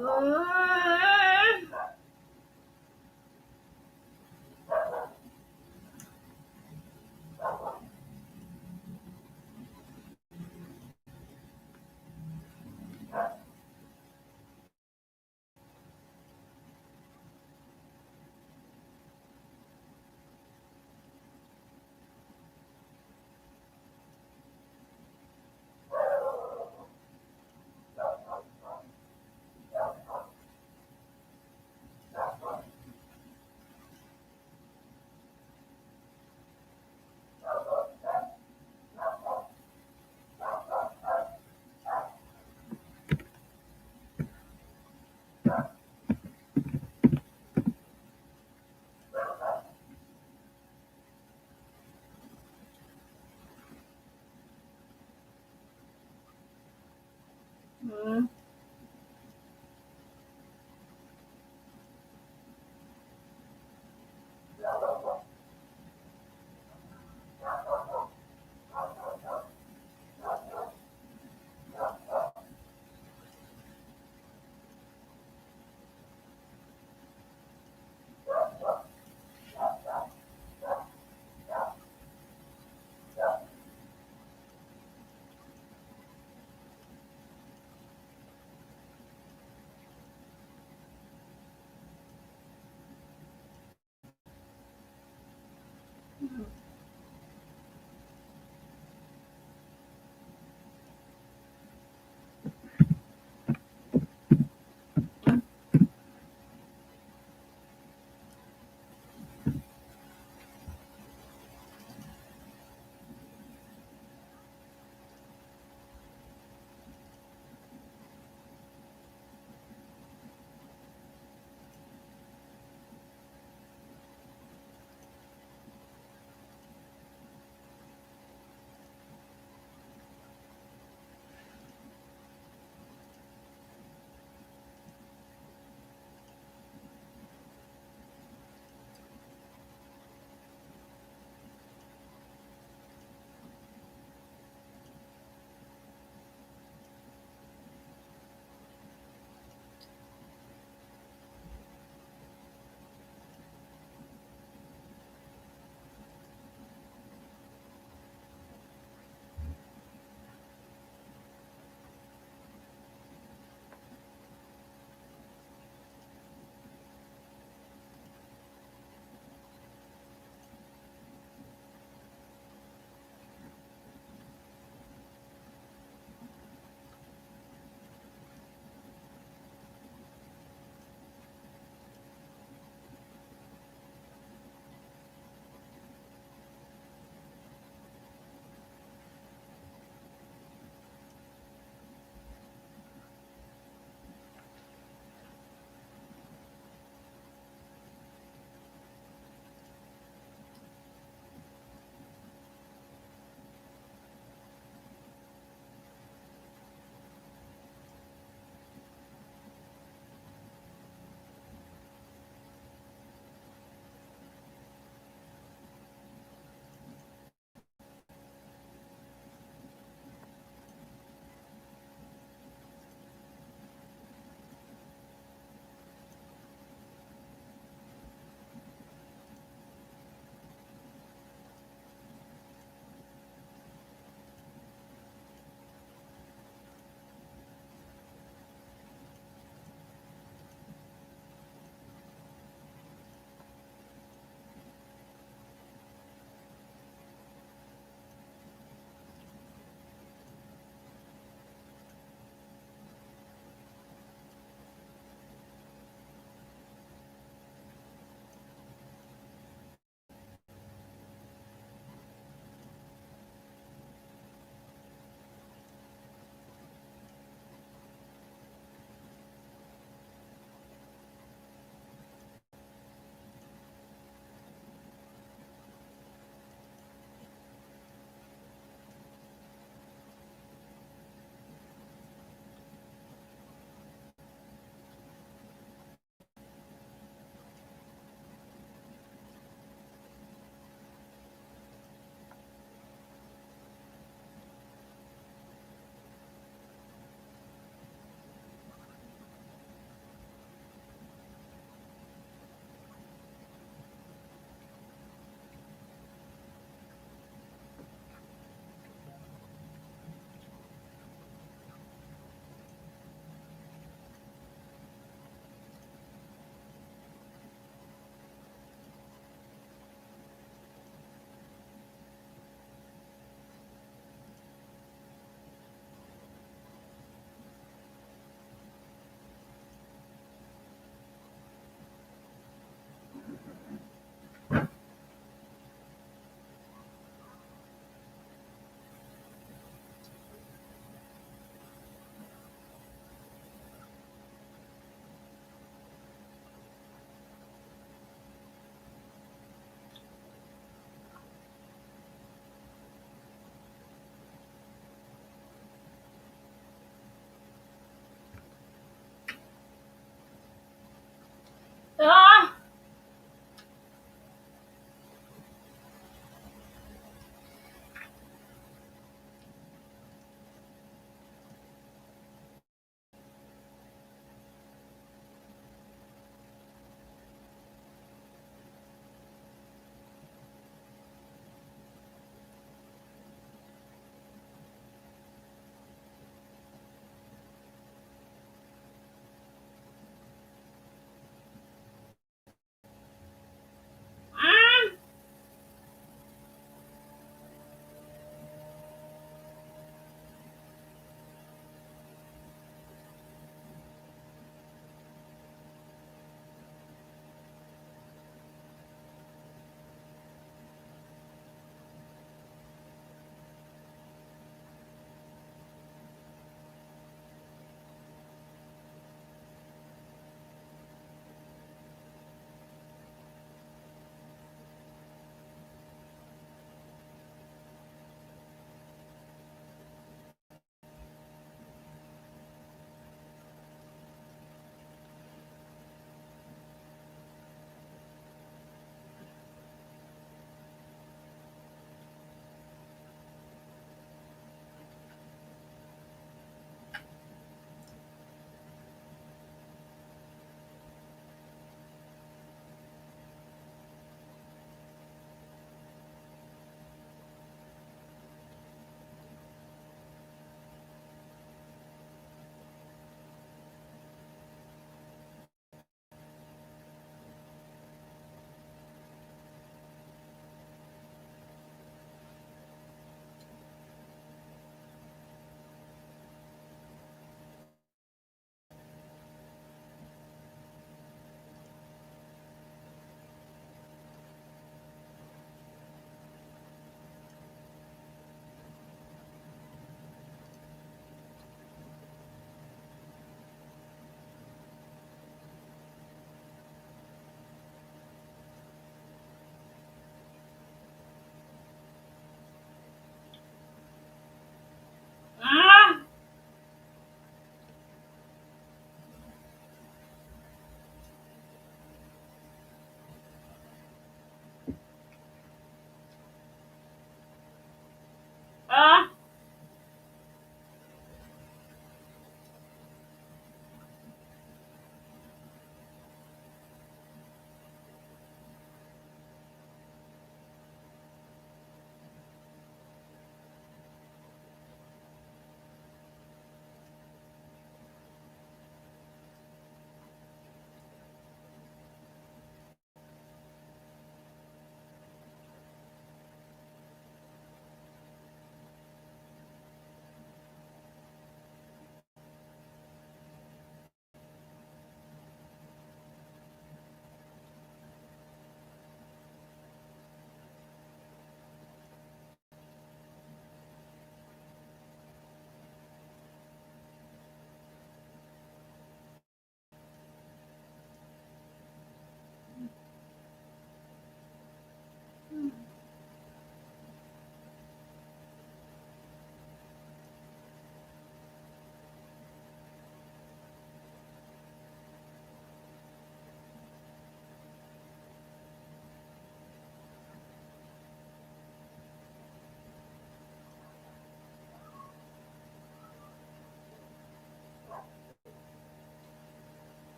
Mm.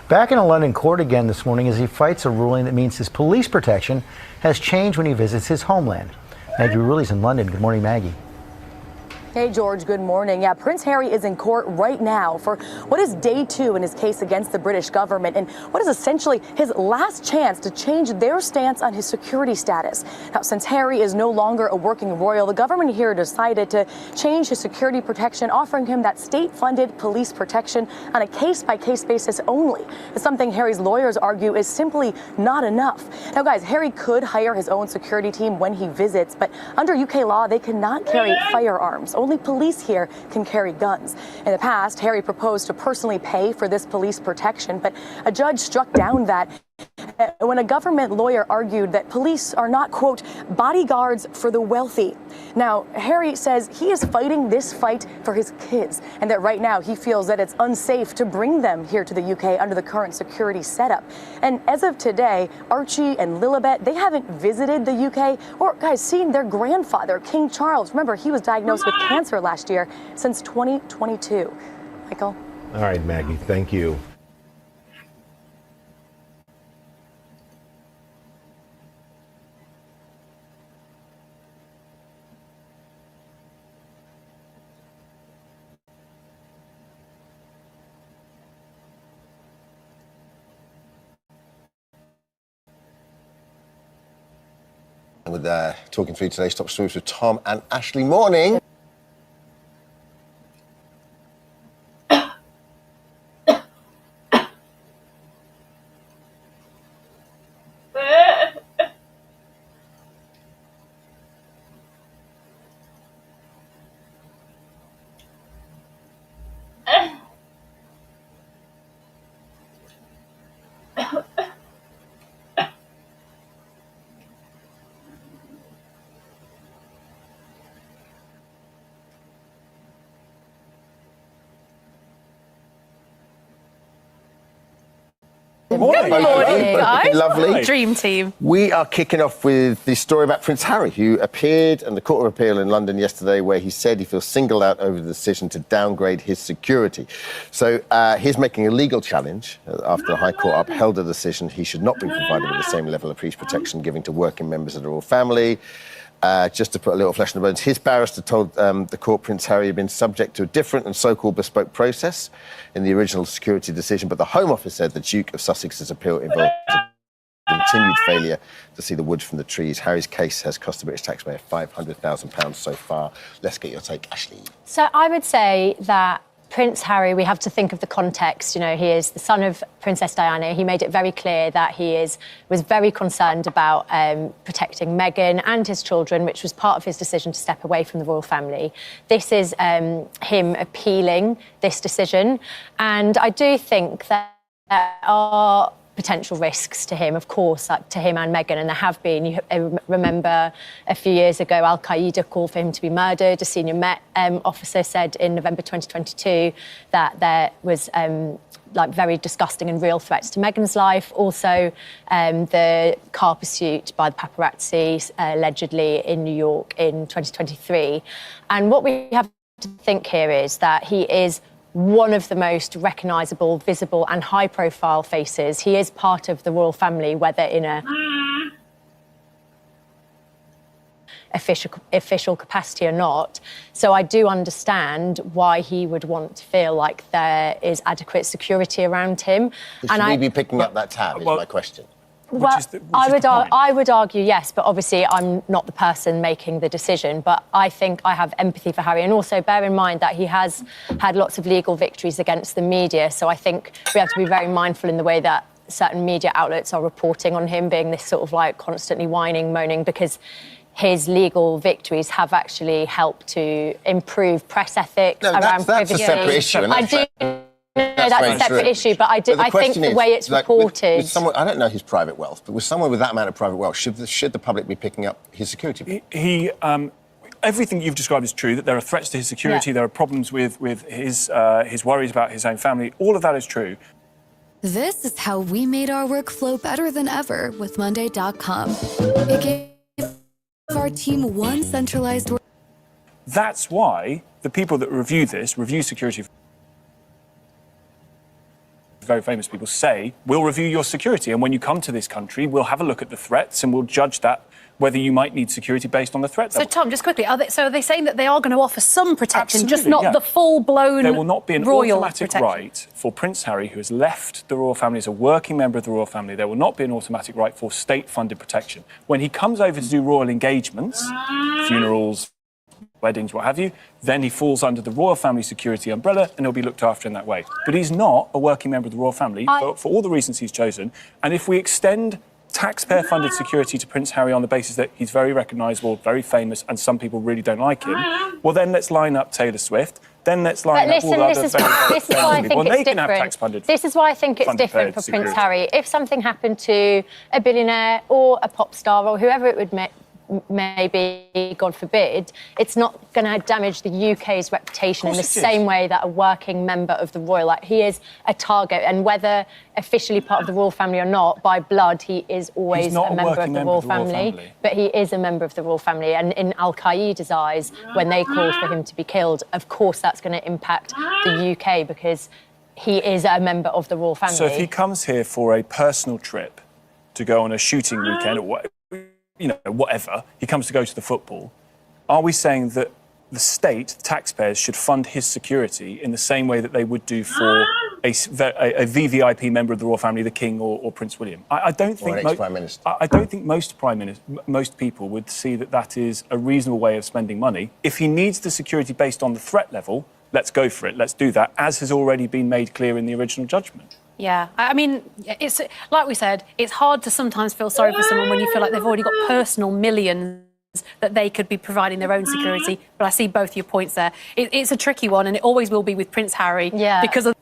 Back in a London court again this morning as he fights a ruling that means his police protection has changed when he visits his homeland. Maggie Rulli's in London. Good morning, Maggie. Hey, George, good morning. Yeah, Prince Harry is in court right now for what is day 2 in his case against the British government and what is essentially his last chance to change their stance on his security status. Now, since Harry is no longer a working royal, the government here decided to change his security protection, offering him that state-funded police protection on a case-by-case basis only. It's something Harry's lawyers argue is simply not enough. Now, guys, Harry could hire his own security team when he visits, but under UK law, they cannot carry firearms. Only police here can carry guns. In the past, Harry proposed to personally pay for this police protection, but a judge struck down that when a government lawyer argued that police are not, quote, bodyguards for the wealthy. Now, Harry says he is fighting this fight for his kids and that right now he feels that it's unsafe to bring them here to the UK under the current security setup. And as of today, Archie and Lilibet, they haven't visited the UK or, guys, seen their grandfather, King Charles. Remember, he was diagnosed with cancer last year since 2022. Michael? All right, Maggie, thank you. With talking through today's top stories with Tom and Ashley. Morning. Good morning, guys. Lovely. Dream team. We are kicking off with the story about Prince Harry, who appeared in the Court of Appeal in London yesterday, where he said he feels singled out over the decision to downgrade his security. So he's making a legal challenge after the High Court upheld a decision he should not be provided with the same level of police protection given to working members of the royal family. Just to put a little flesh on the bones, his barrister told the court Prince Harry had been subject to a different and so-called bespoke process in the original security decision, but the Home Office said the Duke of Sussex's appeal involved a continued failure to see the wood from the trees. Harry's case has cost the British taxpayer £500,000 so far. Let's get your take, Ashley. So I would say that Prince Harry, we have to think of the context. You know, he is the son of Princess Diana. He made it very clear that he was very concerned about protecting Meghan and his children, which was part of his decision to step away from the royal family. This is him appealing this decision. And I do think that there are potential risks to him, of course, to him and Meghan, and there have been. You remember a few years ago, Al-Qaeda called for him to be murdered. A senior Met officer said in November 2022 that there was very disgusting and real threats to Meghan's life. Also, the car pursuit by the paparazzi, allegedly in New York in 2023. And what we have to think here is that he is one of the most recognisable, visible and high-profile faces. He is part of the royal family, whether in a official capacity or not. So I do understand why he would want to feel like there is adequate security around him. Should we be picking up that tab, is my question. Well, I would argue yes, but obviously I'm not the person making the decision. But I think I have empathy for Harry, and also bear in mind that he has had lots of legal victories against the media. So I think we have to be very mindful in the way that certain media outlets are reporting on him being this sort of like constantly whining, moaning, because his legal victories have actually helped to improve press ethics around that's privacy. a separate issue. No, that's a separate issue, but I think the way it's reported... With someone, I don't know his private wealth, but with someone with that amount of private wealth, should the public be picking up his security? Everything you've described is true, that there are threats to his security, there are problems with his worries about his own family. All of that is true. This is how we made our workflow better than ever with Monday.com. It gave our team one centralized... That's why the people that review security... very famous people say, we'll review your security, and when you come to this country, we'll have a look at the threats and we'll judge that whether you might need security based on the threat level. So, Tom, just quickly, are they saying that they are going to offer some protection, Absolutely, just not the full-blown There will not be an royal automatic protection. right for Prince Harry, who has left the royal family as a working member of the royal family. There will not be an automatic right for state-funded protection. When he comes over to do royal engagements, funerals, weddings, what have you, then he falls under the royal family security umbrella and he'll be looked after in that way. But he's not a working member of the royal family for all the reasons he's chosen. And if we extend taxpayer-funded security to Prince Harry on the basis that he's very recognisable, very famous, and some people really don't like him, well, then let's line up Taylor Swift. Then let's line up all the other this is why I think it's different. This is why I think it's different for Prince Harry. If something happened to a billionaire or a pop star or whoever it would maybe, God forbid, it's not going to damage the UK's reputation in the same way that a working member of the royal, like he is a target, and whether officially part of the royal family or not, by blood, he is always a member of the royal family. But he is a member of the royal family, and in Al-Qaeda's eyes, when they called for him to be killed, of course that's going to impact the UK because he is a member of the royal family. So if he comes here for a personal trip to go on a shooting weekend or whatever, he comes to go to the football, are we saying that the state, taxpayers, should fund his security in the same way that they would do for a VVIP member of the royal family, the King or Prince William? I don't think most people would see that that is a reasonable way of spending money. If he needs the security based on the threat level, let's go for it. Let's do that, as has already been made clear in the original judgment. Yeah, I mean, it's like we said, it's hard to sometimes feel sorry for someone when you feel like they've already got personal millions that they could be providing their own security. But I see both your points there. It's a tricky one, and it always will be with Prince Harry because of...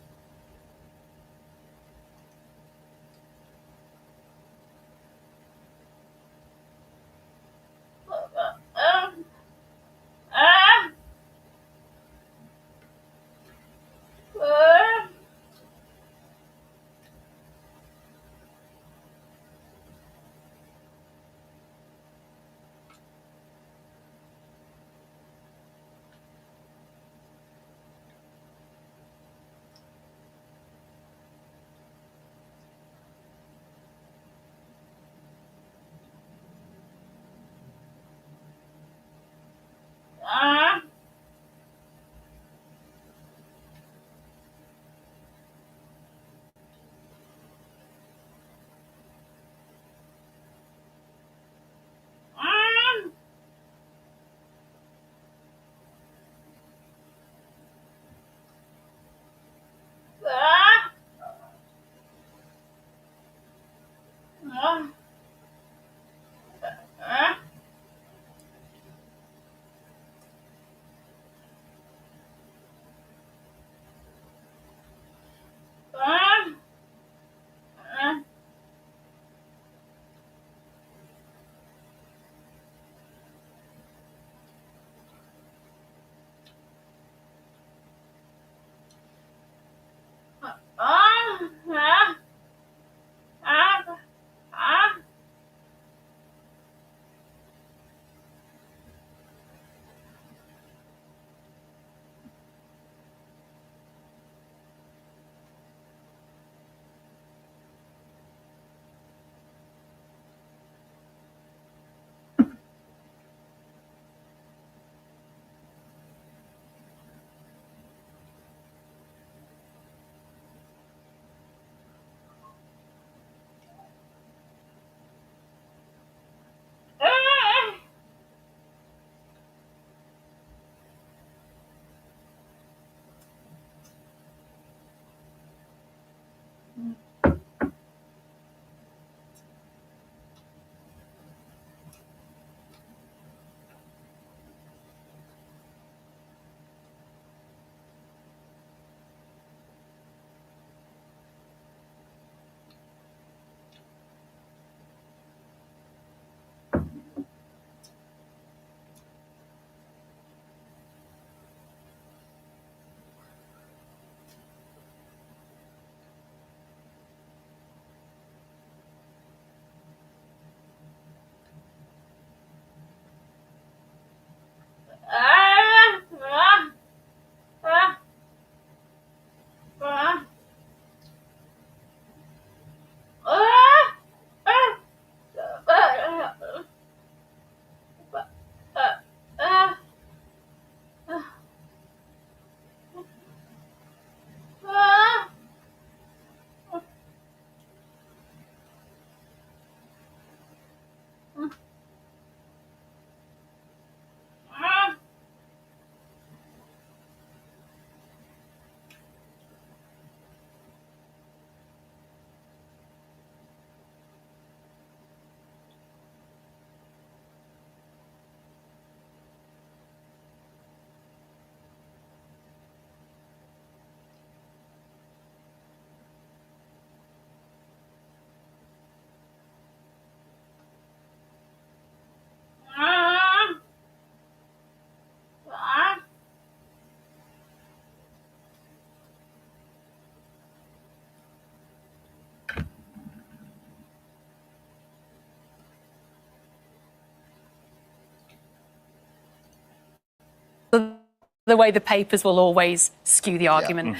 The way the papers will always skew the argument.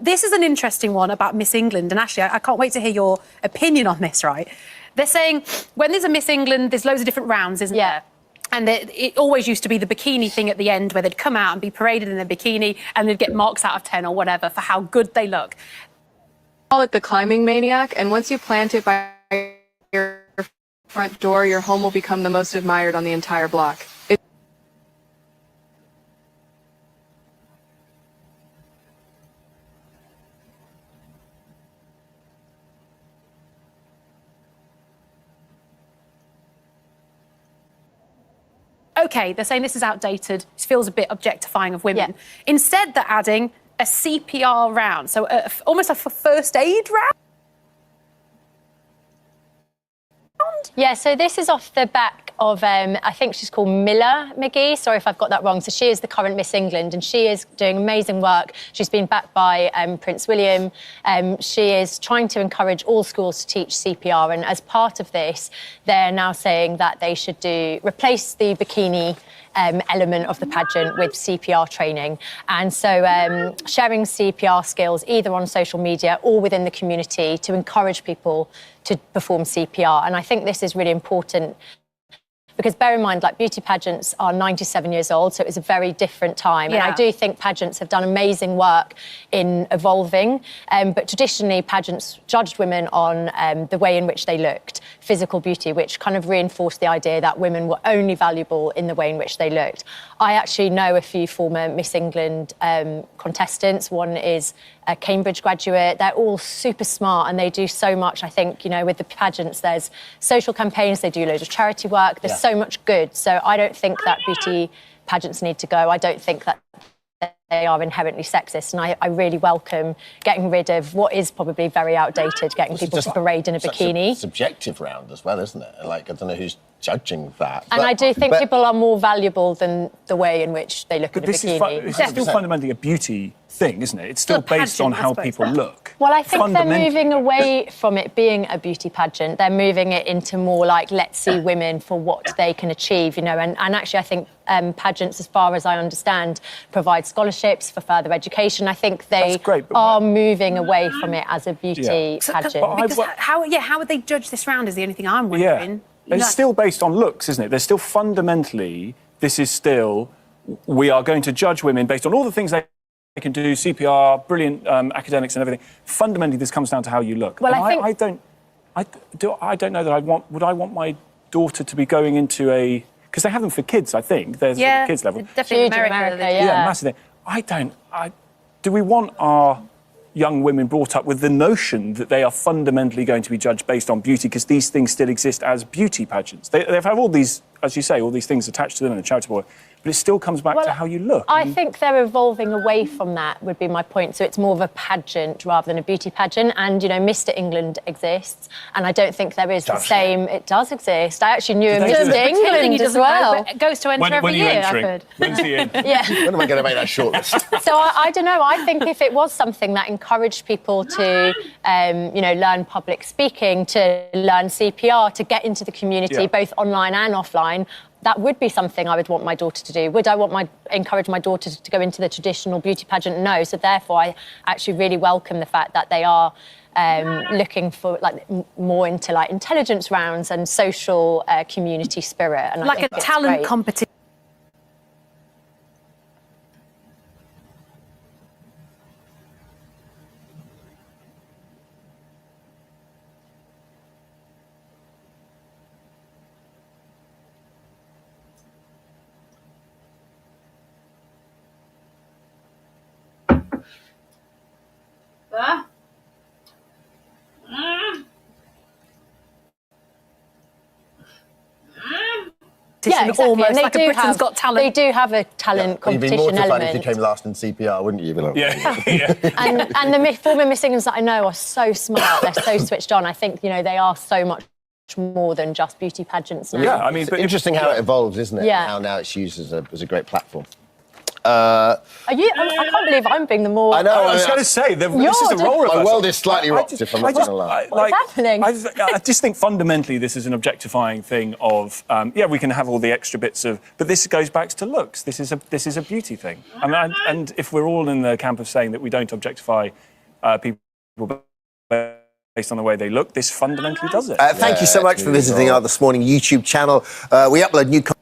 This is an interesting one about Miss England, and actually, I can't wait to hear your opinion on this, right? They're saying when there's a Miss England, there's loads of different rounds, isn't there? And it always used to be the bikini thing at the end where they'd come out and be paraded in their bikini and they'd get marks out of 10 or whatever for how good they look. Call it the climbing maniac, and once you plant it by your front door, your home will become the most admired on the entire block. OK, they're saying this is outdated, it feels a bit objectifying of women. Instead, they're adding a CPR round, so almost a first aid round? Yeah, so this is off the back of, I think she's called Miller McGee. Sorry if I've got that wrong. So she is the current Miss England and she is doing amazing work. She's been backed by Prince William. She is trying to encourage all schools to teach CPR. And as part of this, they're now saying that they should replace the bikini element of the pageant with CPR training. And so sharing CPR skills either on social media or within the community to encourage people to perform CPR. And I think this is really important because bear in mind, like beauty pageants are 97 years old, so it was a very different time. And I do think pageants have done amazing work in evolving. But traditionally, pageants judged women on the way in which they looked, physical beauty, which kind of reinforced the idea that women were only valuable in the way in which they looked. I actually know a few former Miss England contestants. One is a Cambridge graduate. They're all super smart and they do so much. I think, you know, with the pageants, there's social campaigns, they do loads of charity work. There's so much good. So I don't think that beauty pageants need to go. I don't think that they are inherently sexist. And I really welcome getting rid of what is probably very outdated, getting people to parade in a bikini. It's a subjective round as well, isn't it? Like, I don't know who's judging that. And I do think people are more valuable than the way in which they look in a bikini. This is still fundamentally a beauty thing, isn't it? It's still based on how people look. Well, I think they're moving away from it being a beauty pageant. They're moving it into more like, let's see women for what they can achieve, you know. And actually, I think pageants, as far as I understand, provide scholarships for further education. I think they are moving away from it as a beauty pageant. Because how would they judge this round is the only thing I'm wondering. It's still based on looks, isn't it? There's still fundamentally, this is still, we are going to judge women based on all the things they can do, CPR, brilliant academics and everything. Fundamentally, this comes down to how you look. Well, I don't know that would I want my daughter to be going into a, because they have them for kids, I think. There's at the kids level. Definitely America. Massive thing. Do we want our young women brought up with the notion that they are fundamentally going to be judged based on beauty because these things still exist as beauty pageants. They have all these, as you say, all these things attached to them and a charitable, but it still comes back to how you look. I think they're evolving away from that, would be my point. So it's more of a pageant rather than a beauty pageant. And, you know, Mr. England exists, and I don't think there is the same. It does exist. I actually knew a Mr. England as well. It goes to enter every year, I've heard. When's he in? Yeah. When am I going to make that shortlist? So I don't know. I think if it was something that encouraged people to, you know, learn public speaking, to learn CPR, to get into the community, both online and offline, that would be something I would want my daughter to do. Would I encourage my daughter to go into the traditional beauty pageant? No. So therefore, I actually really welcome the fact that they are looking for more into intelligence rounds and social community spirit. And like I think a talent great. competition. Yeah, exactly. Almost And they like do a Britain's have, Got Talent. They do have a talent You'd be competition mortified element. if you came last in CPR, wouldn't you? And the former Miss Englands that I know are so smart. They're so switched on. I think, you know, they are so much more than just beauty pageants now. Yeah, I mean, It's but interesting how it evolves, isn't it? Yeah. How now it's used as a great platform. I can't believe I'm being the more... I know. I was going to say, this is a role reversal. My world is slightly rocked, if I'm not going to lie. What's happening? I just think fundamentally this is an objectifying thing of, we can have all the extra bits of, but this goes back to looks. This is a beauty thing. And if we're all in the camp of saying that we don't objectify people based on the way they look, this fundamentally does it. Thank you so much for visiting our This Morning YouTube channel. We upload new content.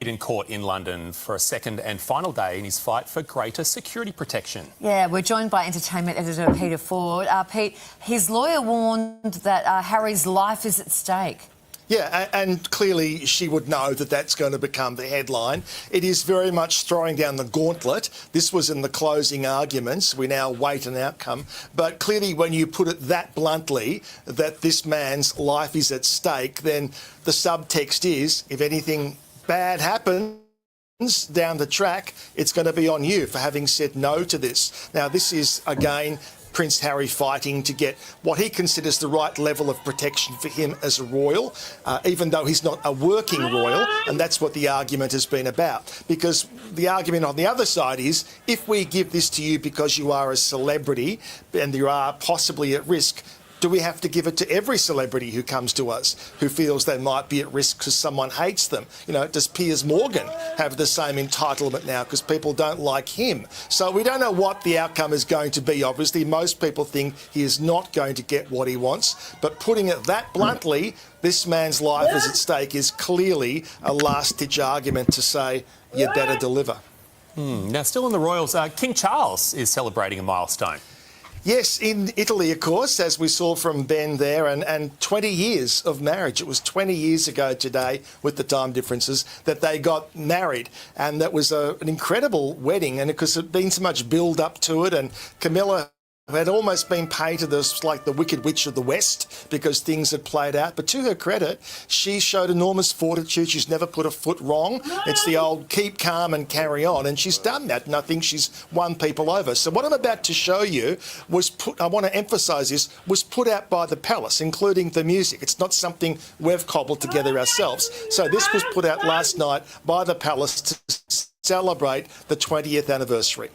in court in London for a second and final day in his fight for greater security protection. Yeah, we're joined by entertainment editor Peter Ford. Pete, his lawyer warned that Harry's life is at stake. Yeah, and clearly she would know that that's going to become the headline. It is very much throwing down the gauntlet. This was in the closing arguments. We now wait an outcome. But clearly when you put it that bluntly, that this man's life is at stake, then the subtext is, if anything bad happens down the track, it's going to be on you for having said no to this. Now, this is, again, Prince Harry fighting to get what he considers the right level of protection for him as a royal, even though he's not a working royal, and that's what the argument has been about. Because the argument on the other side is, if we give this to you because you are a celebrity and you are possibly at risk, do we have to give it to every celebrity who comes to us who feels they might be at risk because someone hates them? You know, does Piers Morgan have the same entitlement now because people don't like him? So we don't know what the outcome is going to be. Obviously, most people think he is not going to get what he wants. But putting it that bluntly, this man's life is at stake is clearly a last-ditch argument to say, you better deliver. Now, still in the royals, King Charles is celebrating a milestone. Yes, in Italy, of course, as we saw from Ben there, and 20 years of marriage. It was 20 years ago today, with the time differences, that they got married. And that was an incredible wedding, and because there'd been so much build up to it, and Camilla had almost been painted as like the Wicked Witch of the West because things had played out. But to her credit, she showed enormous fortitude. She's never put a foot wrong. It's the old keep calm and carry on. And she's done that. And I think she's won people over. So what I'm about to show you was I want to emphasise this, was put out by the palace, including the music. It's not something we've cobbled together ourselves. So this was put out last night by the palace to celebrate the 20th anniversary.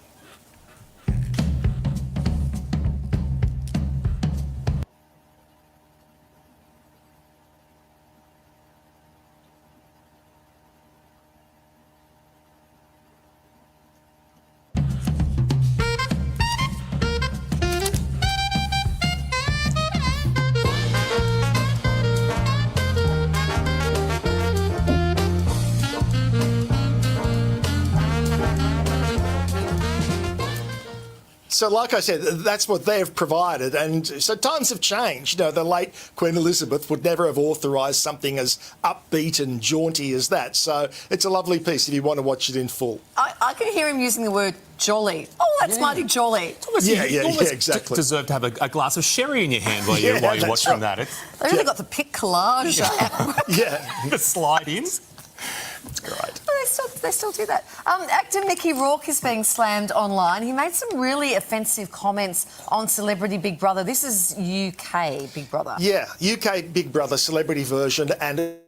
So like I said, that's what they've provided. And so times have changed. You know, the late Queen Elizabeth would never have authorised something as upbeat and jaunty as that. So it's a lovely piece if you want to watch it in full. I can hear him using the word jolly. Oh, that's mighty jolly. Yeah, exactly. Deserve to have a glass of sherry in your hand while you're watching that. They really got the pic collage. The slide-ins. It's great. Oh, they still do that. Actor Mickey Rourke is being slammed online. He made some really offensive comments on Celebrity Big Brother. This is UK Big Brother. Yeah, UK Big Brother celebrity version, and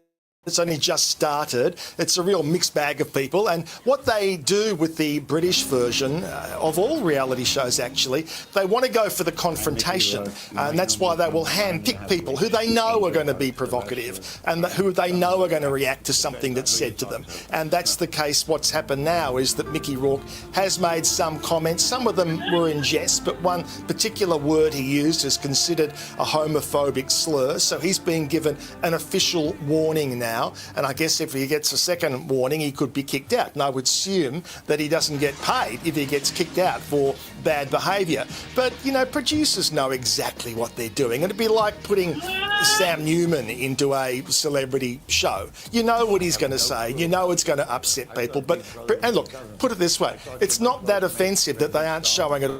it's only just started. It's a real mixed bag of people. And what they do with the British version of all reality shows, actually, they want to go for the confrontation. And that's why they will hand-pick people who they know are going to be provocative and who they know are going to react to something that's said to them. And that's the case. What's happened now is that Mickey Rourke has made some comments. Some of them were in jest, but one particular word he used is considered a homophobic slur. So he's been given an official warning now. And I guess if he gets a second warning, he could be kicked out. And I would assume that he doesn't get paid if he gets kicked out for bad behaviour. But, you know, producers know exactly what they're doing. It'd be like putting Sam Newman into a celebrity show. You know what he's going to say. You know it's going to upset people. And look, put it this way. It's not that offensive that they aren't showing it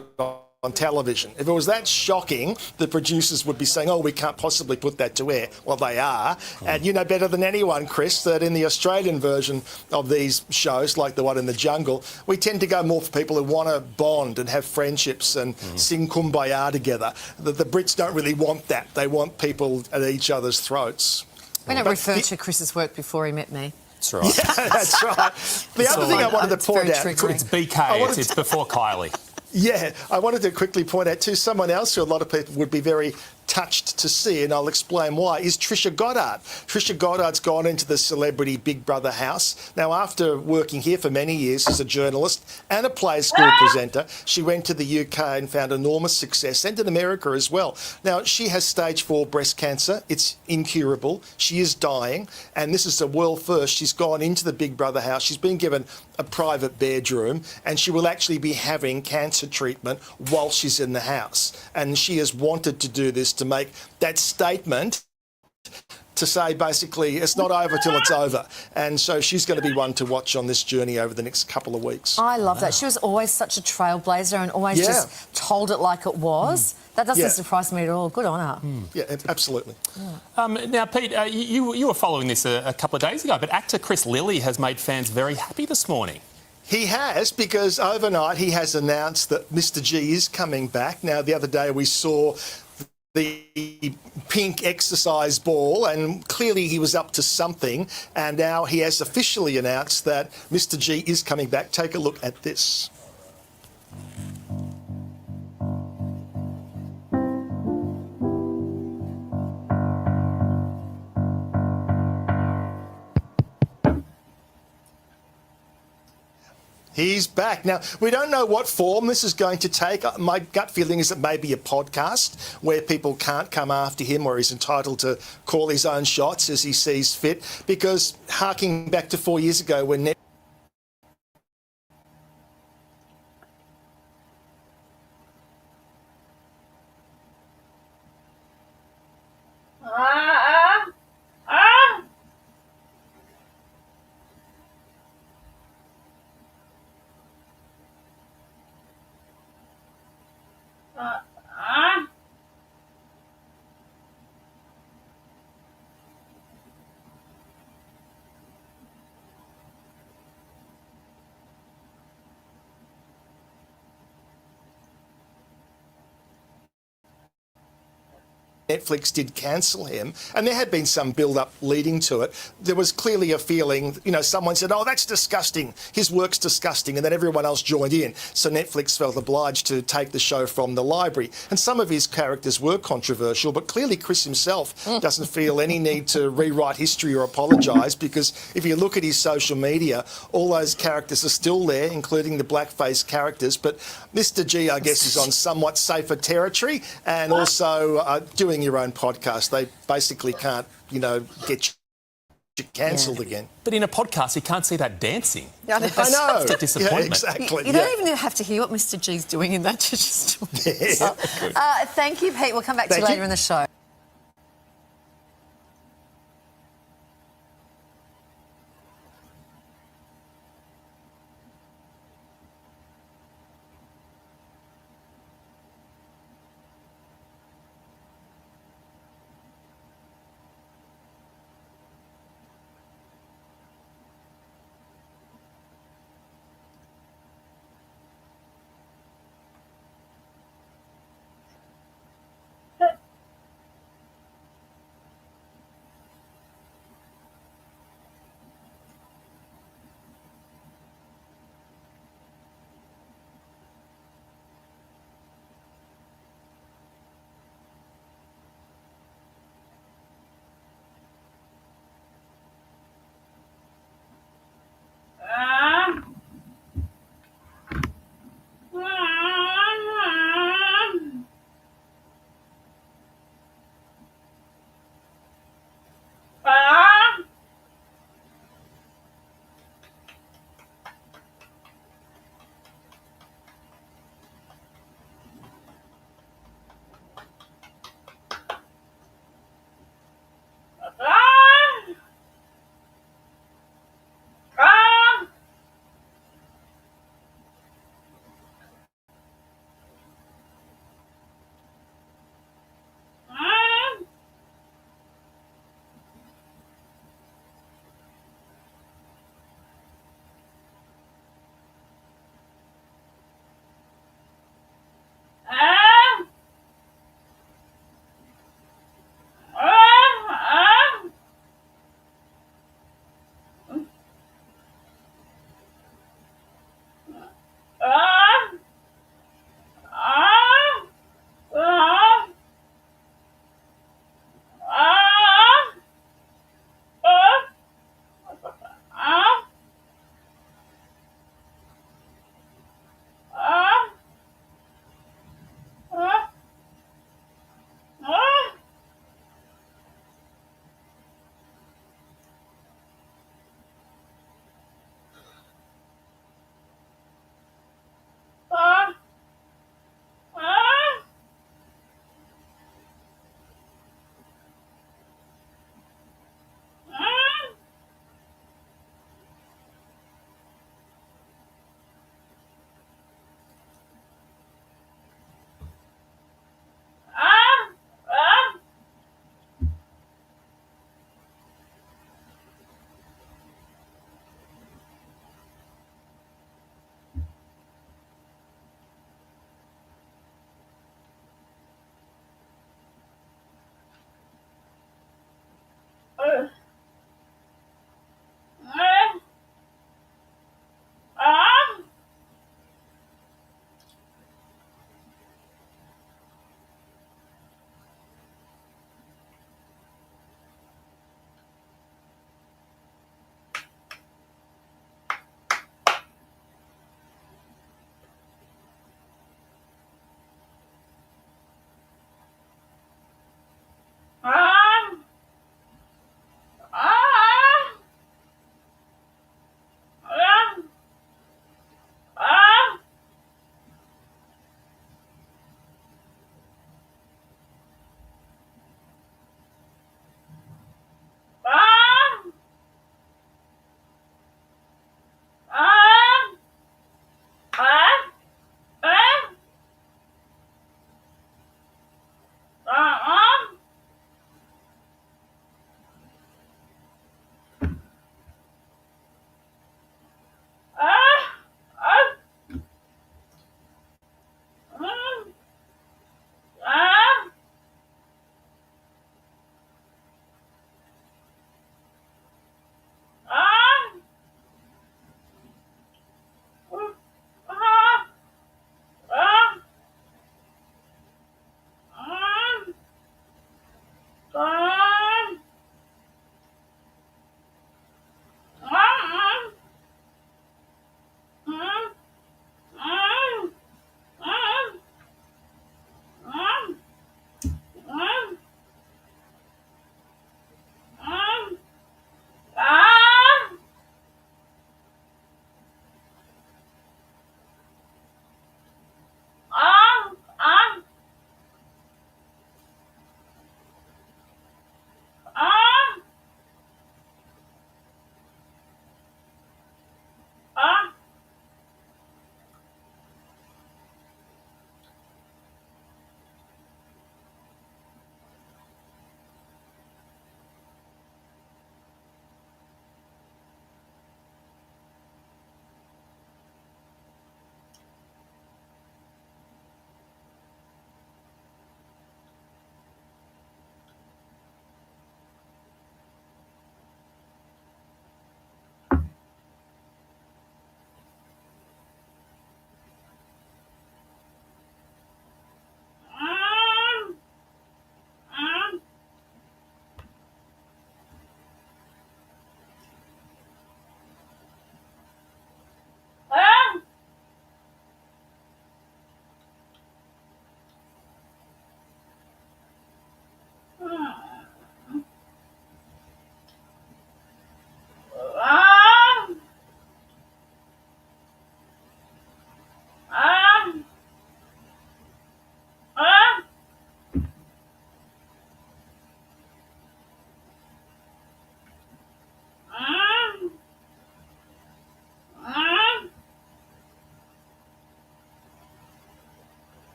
on television. If it was that shocking, the producers would be saying, oh, we can't possibly put that to air. Well, they are. And you know better than anyone, Chris, that in the Australian version of these shows, like the one in the jungle, we tend to go more for people who want to bond and have friendships and sing Kumbaya together. The Brits don't really want that. They want people at each other's throats. We don't refer to Chris's work before he met me. That's right. Yeah, that's right. The other thing I wanted to point out... It's BK, it's before Kylie. Yeah, I wanted to quickly point out to someone else who a lot of people would be very touched to see, and I'll explain why, is Trisha Goddard. Trisha Goddard's gone into the celebrity Big Brother house. Now, after working here for many years as a journalist and a play school presenter, she went to the UK and found enormous success, and in America as well. Now, she has stage 4 breast cancer. It's incurable. She is dying, and this is a world first. She's gone into the Big Brother house. She's been given a private bedroom, and she will actually be having cancer treatment while she's in the house. And she has wanted to do this to make that statement to say basically it's not over till it's over. And so she's going to be one to watch on this journey over the next couple of weeks. I love that. She was always such a trailblazer and always just told it like it was. That doesn't surprise me at all. Good on her. Yeah, absolutely. Now, Pete, you were following this a couple of days ago, but actor Chris Lilly has made fans very happy this morning. He has, because overnight he has announced that Mr G is coming back. Now, the other day we saw the pink exercise ball, and clearly he was up to something, and now he has officially announced that Mr G is coming back. Take a look at this. He's back. Now, we don't know what form this is going to take. My gut feeling is it may be a podcast where people can't come after him, or he's entitled to call his own shots as he sees fit, because harking back to 4 years ago when Netflix did cancel him, and there had been some build-up leading to it. There was clearly a feeling, you know, someone said, oh, that's disgusting, his work's disgusting, and then everyone else joined in. So Netflix felt obliged to take the show from the library. And some of his characters were controversial, but clearly Chris himself doesn't feel any need to rewrite history or apologise, because if you look at his social media, all those characters are still there, including the blackface characters. But Mr G, I guess, is on somewhat safer territory, and also doing your own podcast. They basically can't, you know, get you cancelled again. But in a podcast, you can't see that dancing. Yeah, I know. That's a disappointment. Yeah, exactly. You don't even have to hear what Mr G's doing in that to just... thank you, Pete. We'll come back to you later in the show.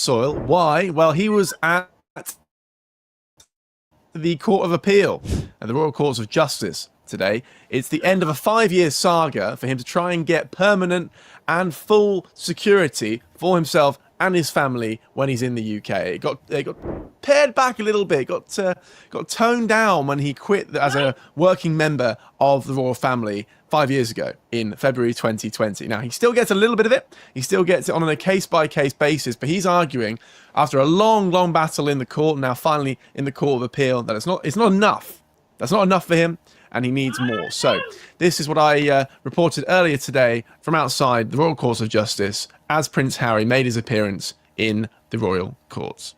soil. Why? Well, he was at the Court of Appeal and the Royal Courts of Justice today. It's the end of a 5-year saga for him to try and get permanent and full security for himself and his family when he's in the UK. It got pared back a little bit, got toned down when he quit as a working member of the royal family 5 years ago in February 2020. Now, he still gets a little bit of it. He still gets it on a case-by-case basis, but he's arguing after a long, long battle in the court, now finally in the Court of Appeal, that it's not enough. That's not enough for him, and he needs more. So this is what I reported earlier today from outside the Royal Courts of Justice as Prince Harry made his appearance in the royal courts.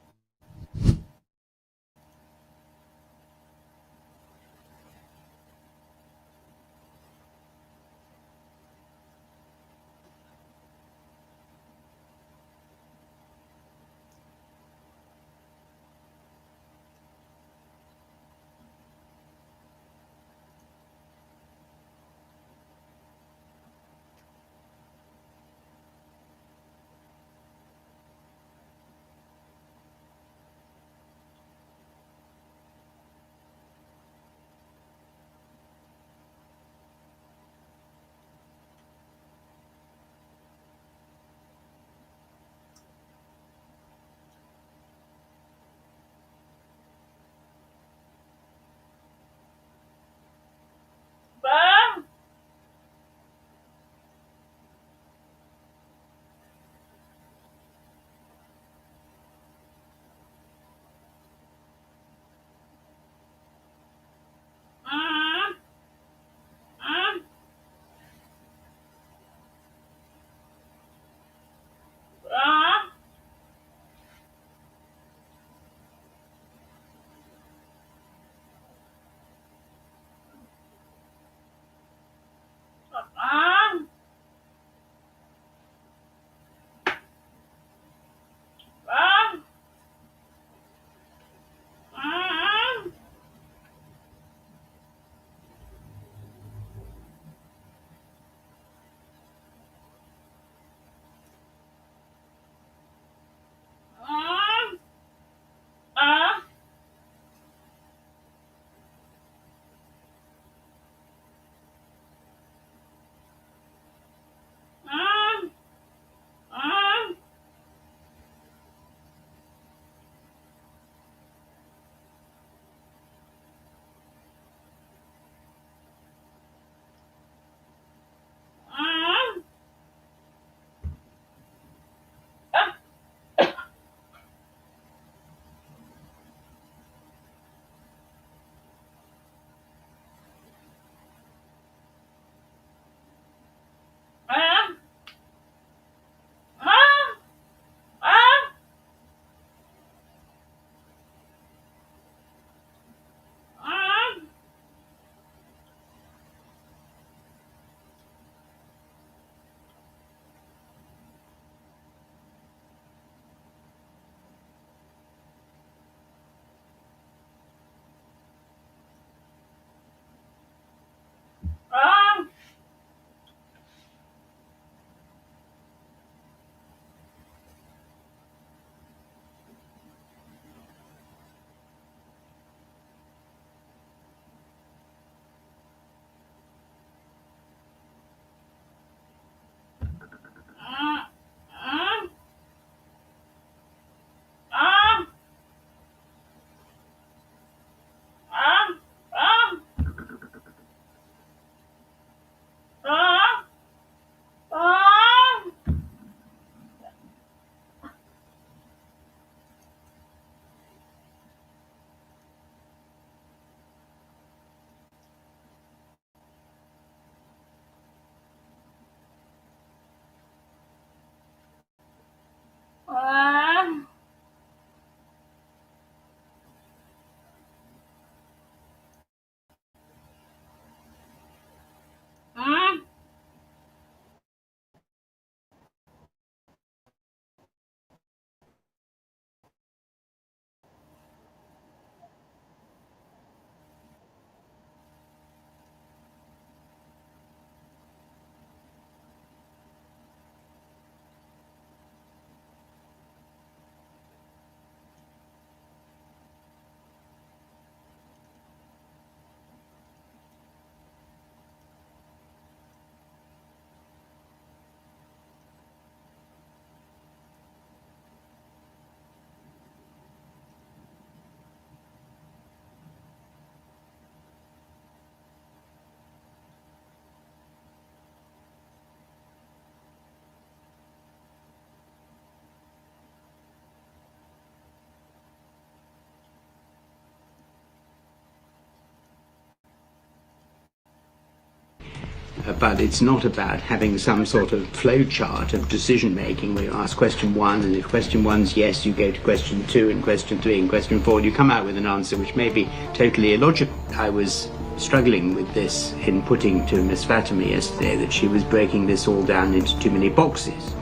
but it's not about having some sort of flow chart of decision making where you ask question 1, and if question 1's yes, you go to question 2 and question 3 and question 4, and you come out with an answer which may be totally illogical. I was struggling with this in putting to Miss Fatima yesterday that she was breaking this all down into too many boxes,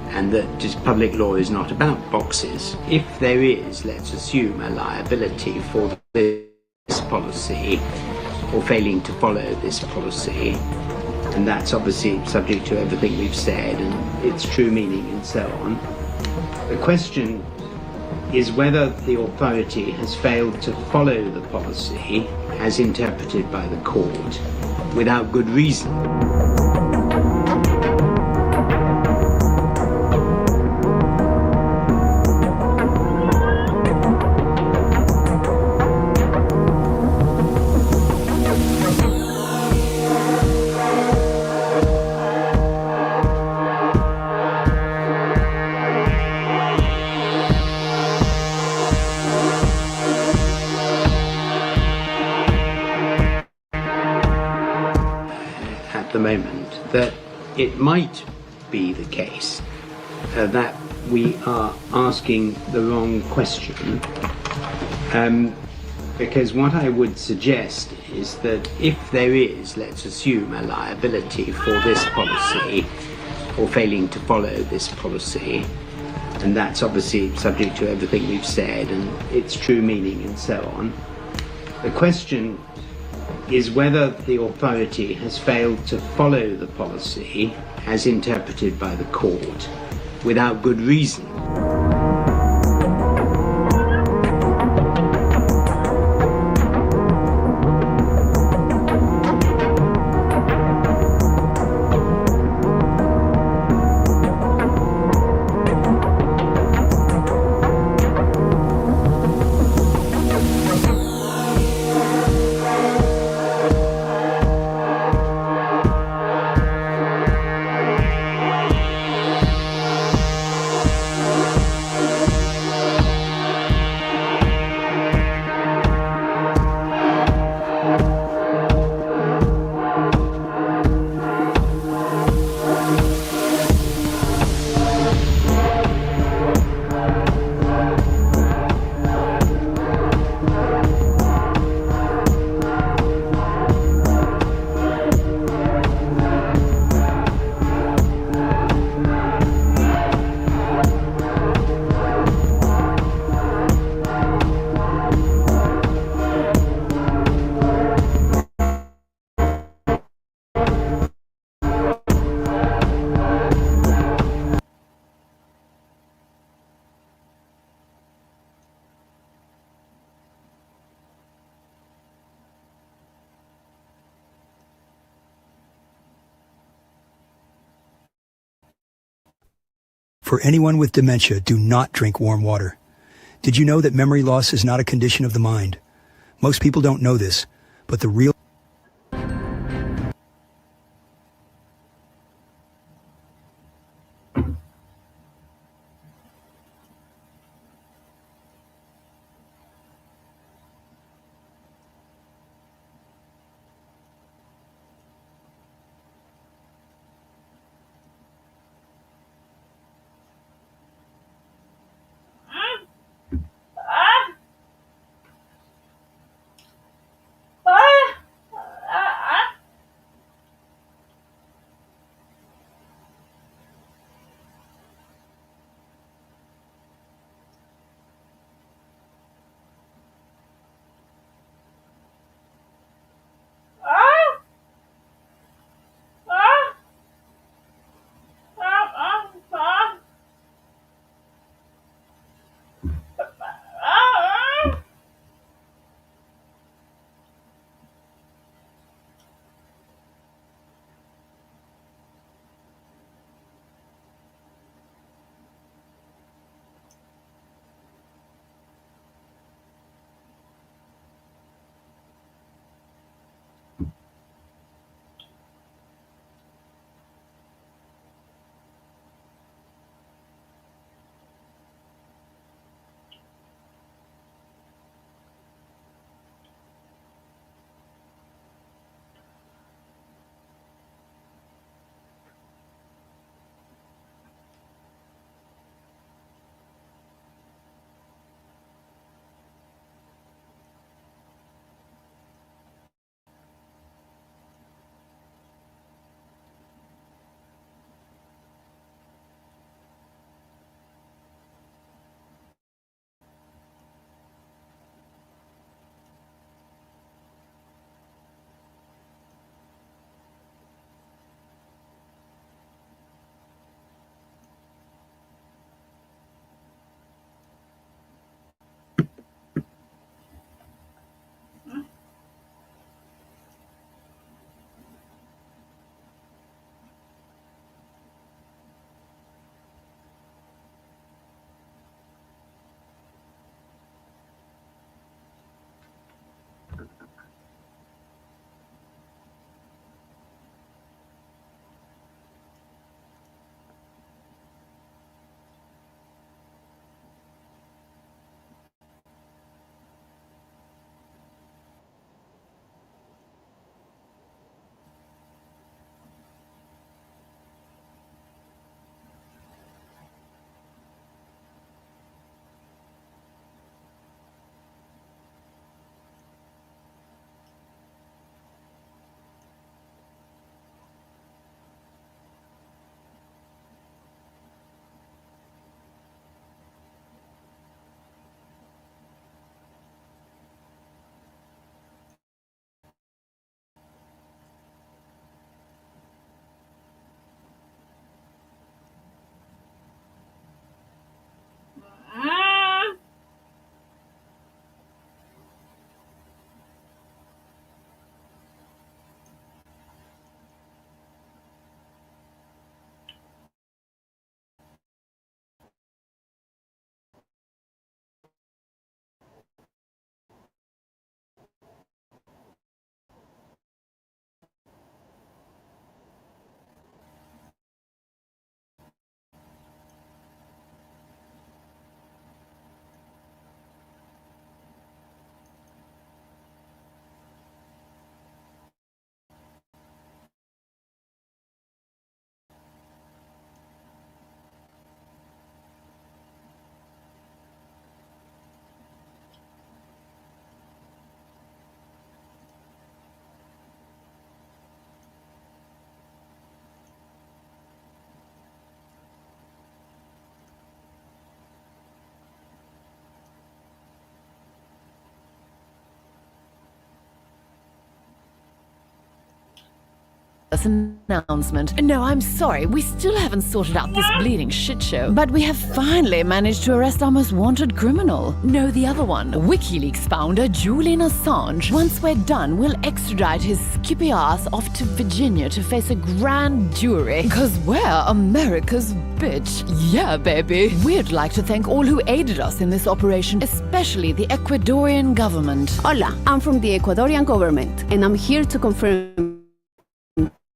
and that just public law is not about boxes. If there is, let's assume, a liability for this policy or failing to follow this policy, and that's obviously subject to everything we've said and its true meaning and so on. The question is whether the authority has failed to follow the policy as interpreted by the court without good reason. The moment that it might be the case that we are asking the wrong question, because what I would suggest is that if there is, let's assume, a liability for this policy or failing to follow this policy, and that's obviously subject to everything we've said and its true meaning and so on, the question is whether the authority has failed to follow the policy as interpreted by the court without good reason. For anyone with dementia, do not drink warm water. Did you know that memory loss is not a condition of the mind? Most people don't know this, but the real announcement. No, I'm sorry, we still haven't sorted out this bleeding shit show. But we have finally managed to arrest our most wanted criminal. No, the other one, WikiLeaks founder Julian Assange. Once we're done, we'll extradite his skippy ass off to Virginia to face a grand jury. Cause we're America's bitch. Yeah, baby. We'd like to thank all who aided us in this operation, especially the Ecuadorian government. Hola, I'm from the Ecuadorian government, and I'm here to confirm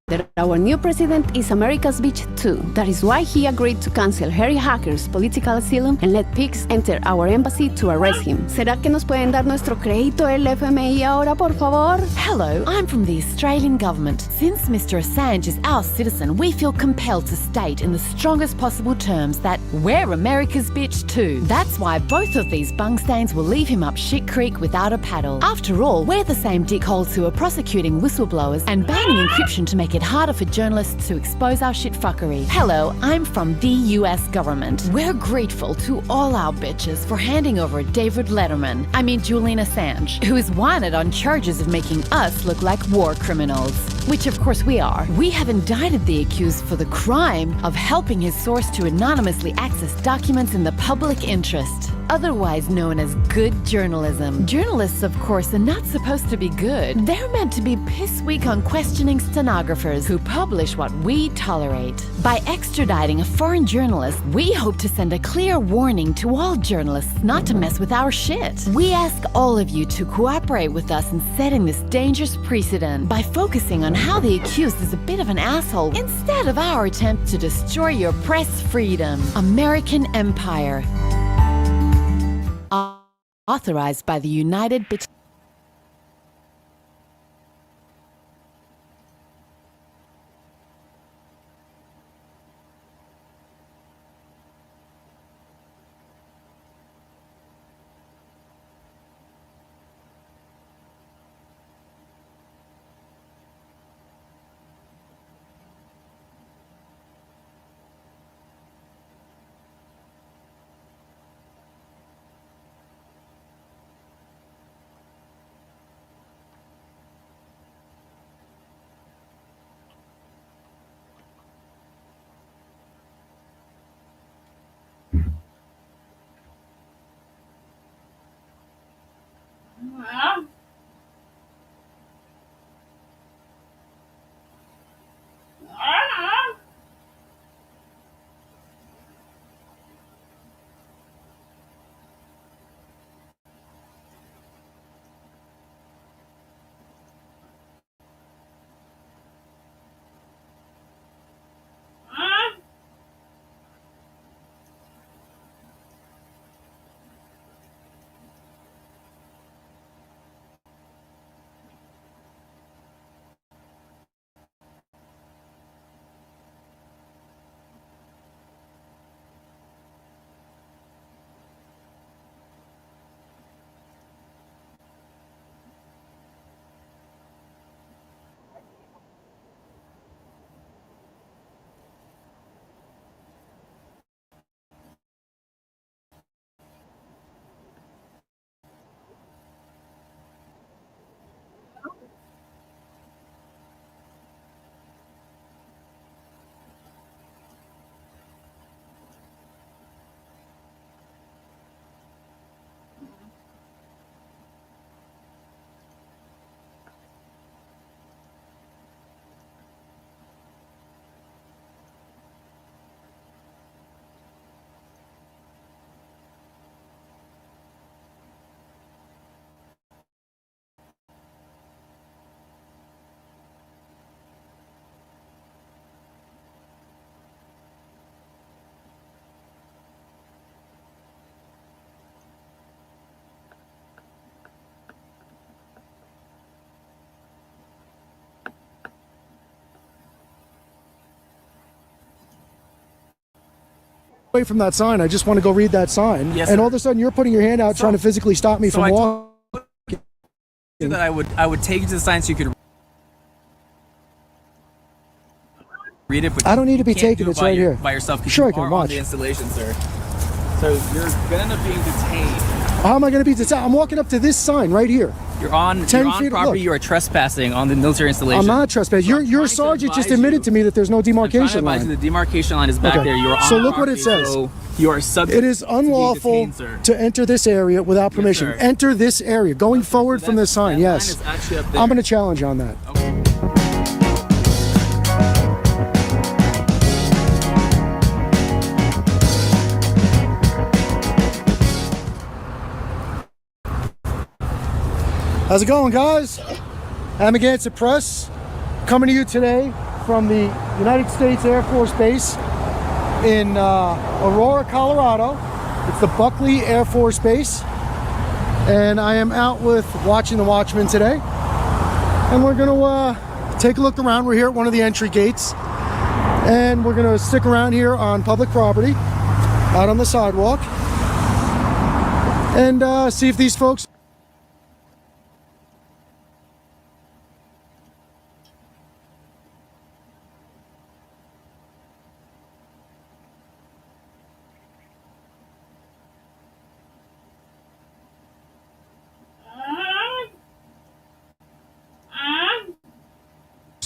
that our new president is America's bitch too. That is why he agreed to cancel Harry Hacker's political asylum and let pigs enter our embassy to arrest him. ¿Será que nos pueden dar nuestro crédito el FMI ahora, por favor? Hello, I'm from the Australian government. Since Mr. Assange is our citizen, we feel compelled to state in the strongest possible terms that we're America's bitch too. That's why both of these bungstains will leave him up shit creek without a paddle. After all, we're the same dickholes who are prosecuting whistleblowers and banning encryption to make it harder for journalists to expose our shitfuckery. Hello, I'm from the US government. We're grateful to all our bitches for handing over Julian Assange, who is wanted on charges of making us look like war criminals. Which of course we are. We have indicted the accused for the crime of helping his source to anonymously access documents in the public interest, otherwise known as good journalism. Journalists, of course, are not supposed to be good. They're meant to be piss weak on questioning stenographers who publish what we tolerate. By extraditing a foreign journalist, we hope to send a clear warning to all journalists not to mess with our shit. We ask all of you to cooperate with us in setting this dangerous precedent by focusing on how the accused is a bit of an asshole instead of our attempt to destroy your press freedom. American Empire. Authorized by the United away from that sign. I just want to go read that sign. Yes, and sir. all of a sudden you're putting your hand out trying to physically stop me So from I walking. That I would take you to the sign so you could read it, but I don't need to be you can't taken. do it It's by right here. by yourself because Sure, I you can are watch. on the installation, sir. So you're gonna end up being detained. How am I going to be detained? I'm walking up to this sign right here. You're on 10 feet. property. Look, You are trespassing on the military installation. I'm not trespassing. Your sergeant just admitted to me that there's no demarcation line. The demarcation line is back there. You are on so look what it property, says. So you are subject. It is unlawful to enter this area without permission. Enter this area. Going forward from this sign, yes. Line is actually up there. I'm going to challenge you on that. How's it going, guys? Amagansett Press, coming to you today from the United States Air Force Base in Aurora, Colorado. It's the Buckley Air Force Base, and I am out with Watching the Watchmen today, and we're gonna take a look around. We're here at one of the entry gates, and we're gonna stick around here on public property, out on the sidewalk, and see if these folks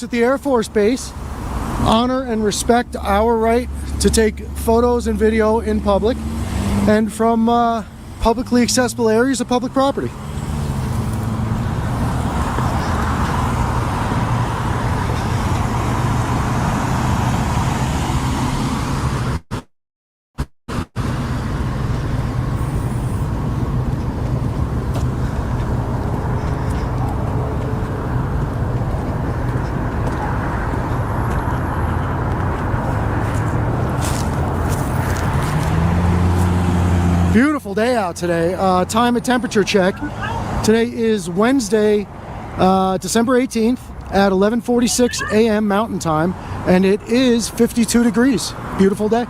at the Air Force Base honor and respect our right to take photos and video in public and from publicly accessible areas of public property. Beautiful day out today. Time and temperature check. Today is Wednesday, December 18th at 11:46 a.m. Mountain Time, and it is 52 degrees. Beautiful day.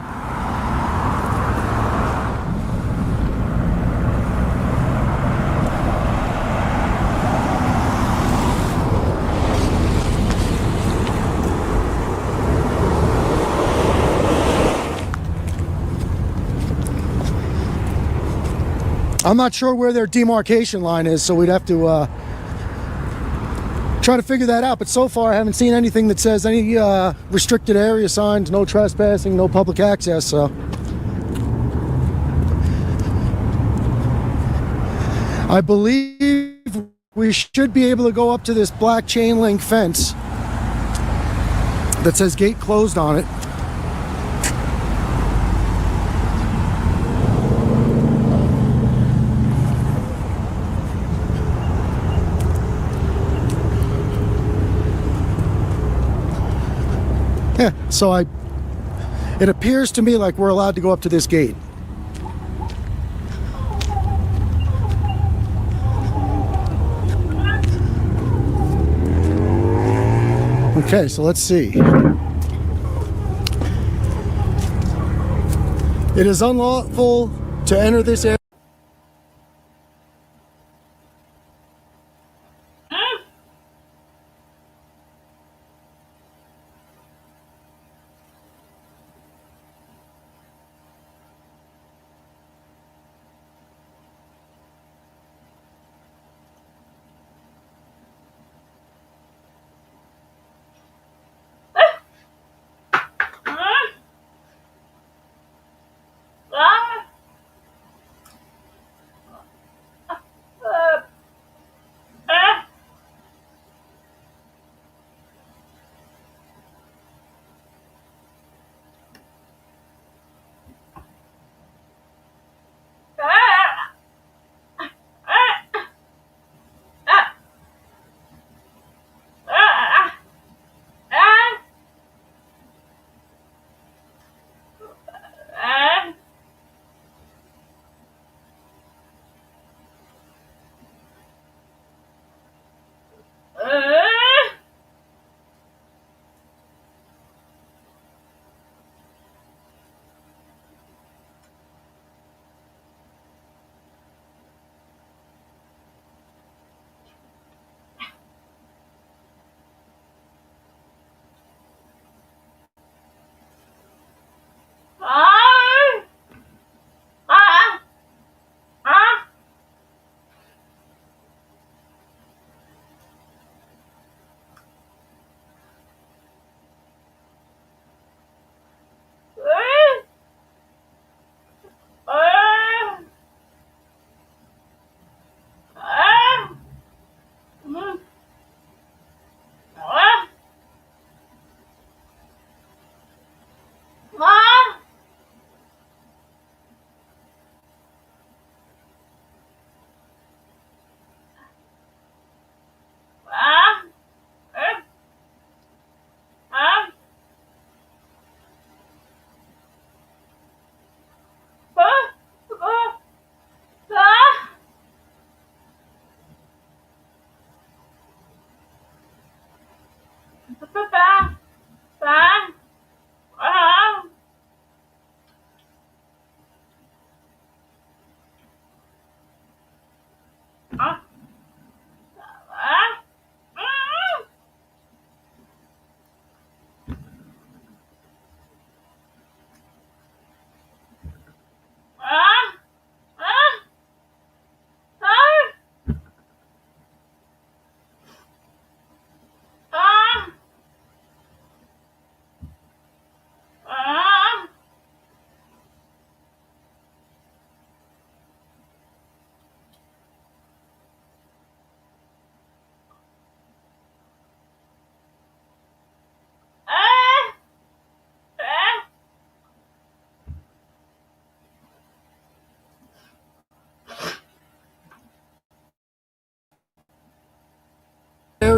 I'm not sure where their demarcation line is, so we'd have to try to figure that out. But so far, I haven't seen anything that says any restricted area signs, no trespassing, no public access. So I believe we should be able to go up to this black chain link fence that says gate closed on it. Yeah, so it appears to me like we're allowed to go up to this gate. Okay, so let's see. It is unlawful to enter this area.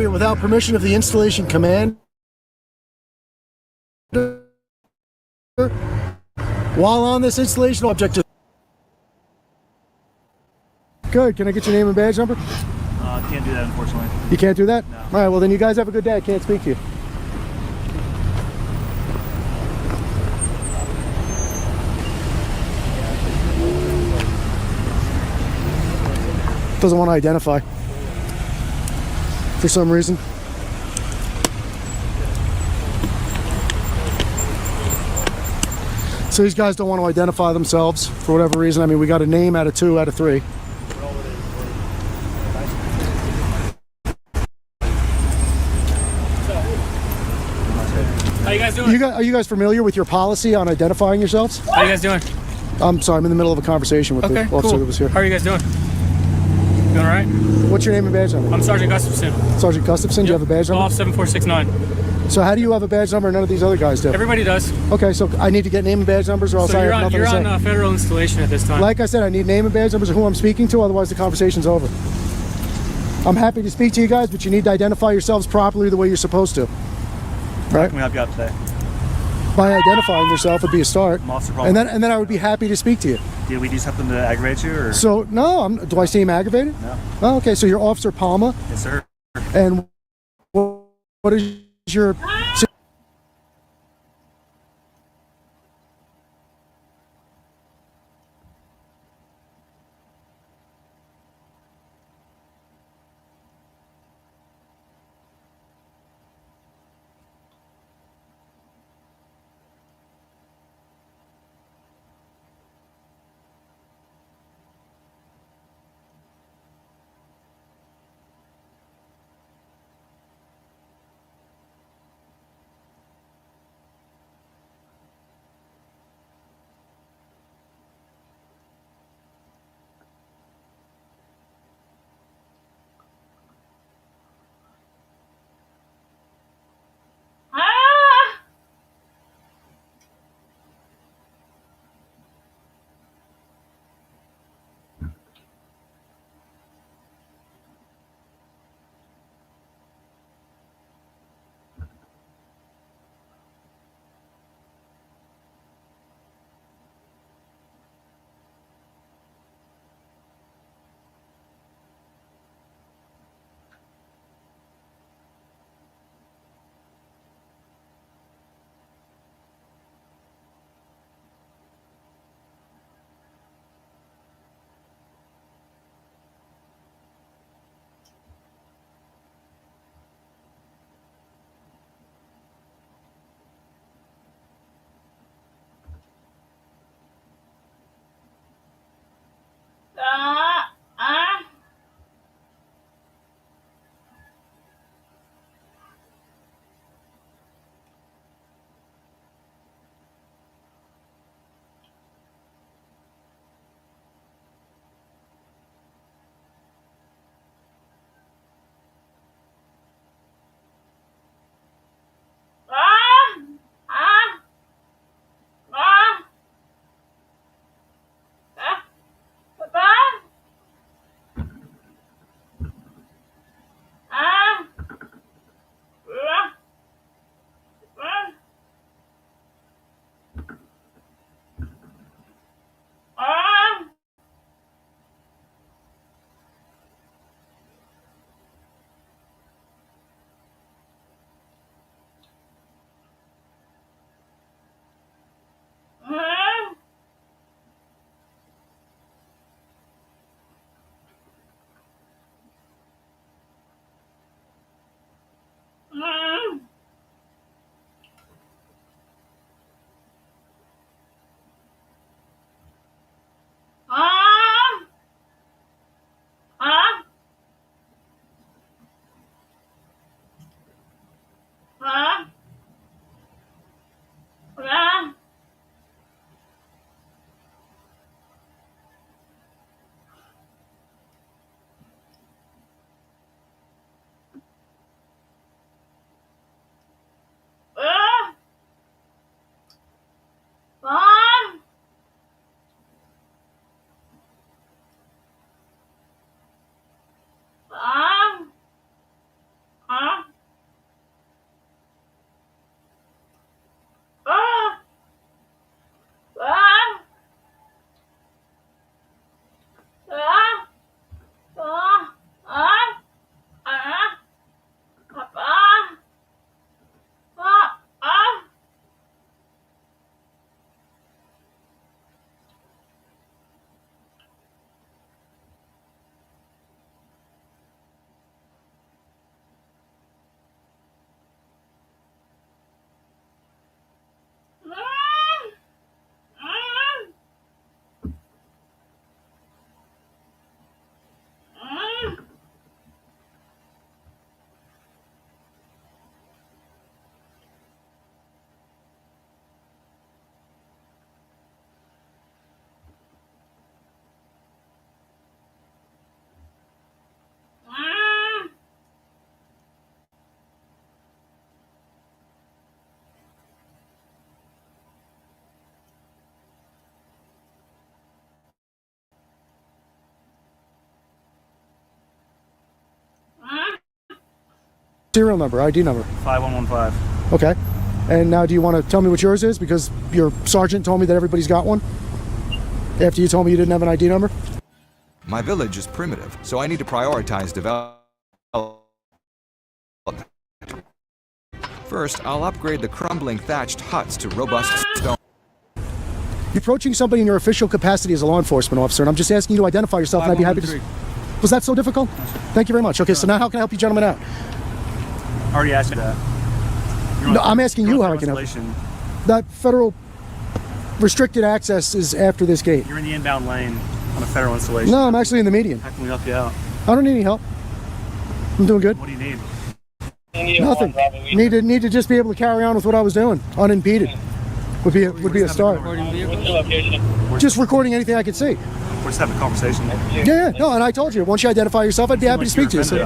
doing it without permission of the installation commander. While on this installation object. Good. Can I get your name and badge number? Can't do that, unfortunately. You can't do that? No. All right, well then you guys have a good day. I can't speak to you. Doesn't want to identify for some reason. So these guys don't want to identify themselves for whatever reason. I mean, we got a name out of 2 out of 3. How you guys doing? Are you guys familiar with your policy on identifying yourselves? How you guys doing? I'm sorry, I'm in the middle of a conversation with the officer that was here. How are you guys doing? Doing all right? What's your name and badge number? I'm Sergeant Gustafson. Sergeant Gustafson, do you have a badge number? Off 7469. So how do you have a badge number and none of these other guys do? Everybody does. Okay, so I need to get name and badge numbers or else So I have you're nothing to say. on federal installation at this time. Like I said, I need name and badge numbers of who I'm speaking to, otherwise the conversation's over. I'm happy to speak to you guys, but you need to identify yourselves properly the way you're supposed to. Right? Can we help you out today? By identifying yourself would be a start. Officer And then I would be happy to speak to you. Did we do something to aggravate you, or? So, no, do I seem aggravated? No. Oh, okay, so you're Officer Palma. Yes, sir. And what is your... serial number, ID number? 5115. Okay. And now do you want to tell me what yours is? Because your sergeant told me that everybody's got one. After you told me you didn't have an ID number? My village is primitive, so I need to prioritize development. First, I'll upgrade the crumbling thatched huts to robust stone. You're approaching somebody in your official capacity as a law enforcement officer, and I'm just asking you to identify yourself, and I'd be happy to... Was that so difficult? Thank you very much. Okay, so now how can I help you gentlemen out? I already asked you that. No, I'm asking you how I can help. That federal restricted access is after this gate. You're in the inbound lane on a federal installation. No, I'm actually in the median. How can we help you out? I don't need any help. I'm doing good. What do you need? Nothing. Need to just be able to carry on with what I was doing, unimpeded. Would be a start. Just recording anything I could see. We're just having a conversation. Yeah. No, and I told you, once you identify yourself, I'd be happy to speak to you. So,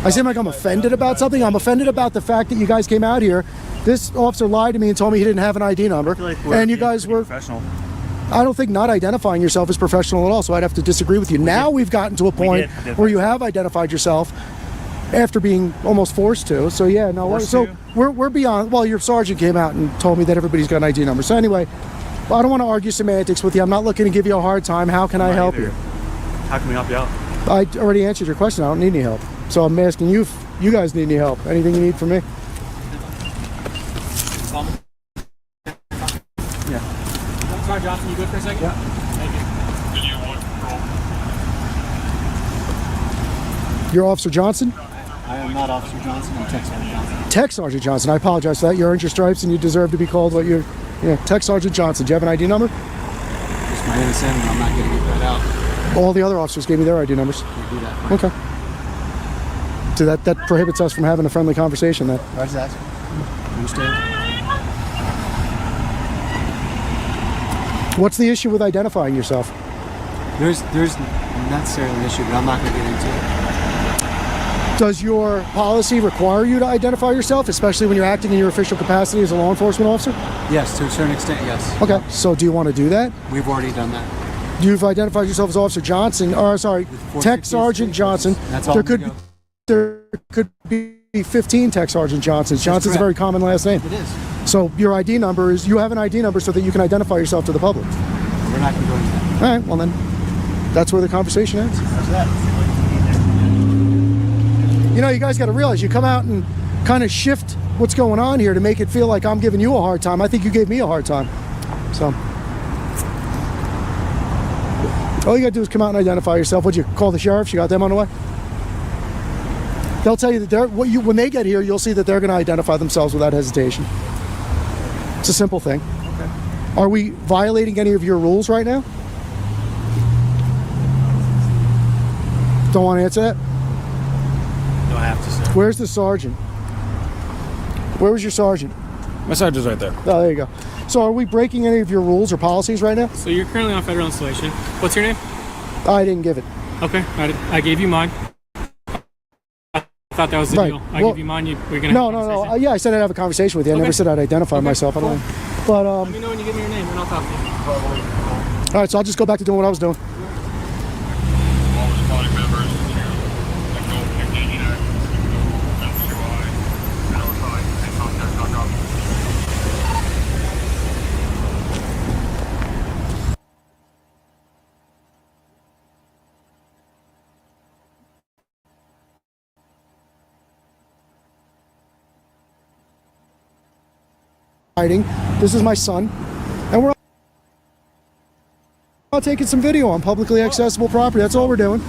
I seem like I'm offended about something. I'm offended about the fact that you guys came out here. This officer lied to me and told me he didn't have an ID number. And you guys were professional. I don't think not identifying yourself is professional at all, so I'd have to disagree with you. Now we've gotten to a point where you have identified yourself after being almost forced to. So yeah, no. So we're beyond. Well, your sergeant came out and told me that everybody's got an ID number. So anyway, I don't want to argue semantics with you. I'm not looking to give you a hard time. How can I help you? How can we help you out? I already answered your question. I don't need any help. So I'm asking you if you guys need any help. Anything you need from me? Yeah. Sorry, Johnson, you good for a second? Yeah. Thank you. You're Officer Johnson? I am not Officer Johnson. I'm Tech Sergeant Johnson. Tech Sergeant Johnson. I apologize for that. You earned your stripes and you deserve to be called what you're... Yeah, Tech Sergeant Johnson. Do you have an ID number? It's my NSN and I'm not going to get that out. All the other officers gave me their ID numbers. Can't do that. Okay. So that prohibits us from having a friendly conversation then. Roger that. Understand? What's the issue with identifying yourself? There's necessarily an issue, but I'm not going to get into it. Does your policy require you to identify yourself, especially when you're acting in your official capacity as a law enforcement officer? Yes, to a certain extent, yes. Okay, so do you want to do that? We've already done that. You've identified yourself as Officer Johnson, or sorry, Tech Sergeant Johnson. That's all. There could be 15 Tech Sergeant Johnsons. Johnson's a very common last name. It is. So your ID number is, you have an ID number so that you can identify yourself to the public. We're not going to go into that. All right, well then, that's where the conversation ends. Roger that. You know, you guys got to realize, you come out and kind of shift what's going on here to make it feel like I'm giving you a hard time. I think you gave me a hard time. So, all you got to do is come out and identify yourself. Would you call the sheriffs? You got them on the way? They'll tell you that when they get here, you'll see that they're going to identify themselves without hesitation. It's a simple thing. Okay. Are we violating any of your rules right now? Don't want to answer that? No, I have to, sir. Where's the sergeant? Where was your sergeant? My sergeant's right there. Oh, there you go. So are we breaking any of your rules or policies right now? So you're currently on federal installation. What's your name? I didn't give it. Okay, I gave you mine. I thought that was the deal. I give you mine, we're going to have a conversation. No. Yeah, I said I'd have a conversation with you. I never said I'd identify myself. I don't know. But, let me know when you give me your name and I'll talk to you. All right, so I'll just go back to doing what I was doing. This is my son, and we're all taking some video on publicly accessible property. That's all we're doing.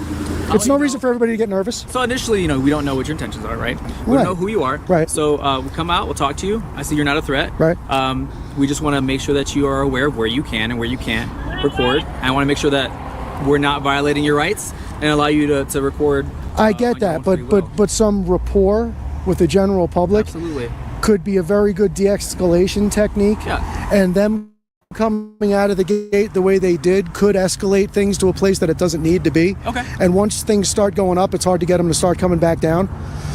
It's no reason for everybody to get nervous. So initially, we don't know what your intentions are, right? We don't know who you are. Right. So we'll come out, we'll talk to you. I see you're not a threat. Right. We just want to make sure that you are aware of where you can and where you can't record. And I want to make sure that we're not violating your rights and allow you to record. I get that, but some rapport with the general public could be a very good de-escalation technique. Yeah. And them coming out of the gate the way they did could escalate things to a place that it doesn't need to be. Okay. And once things start going up, it's hard to get them to start coming back down.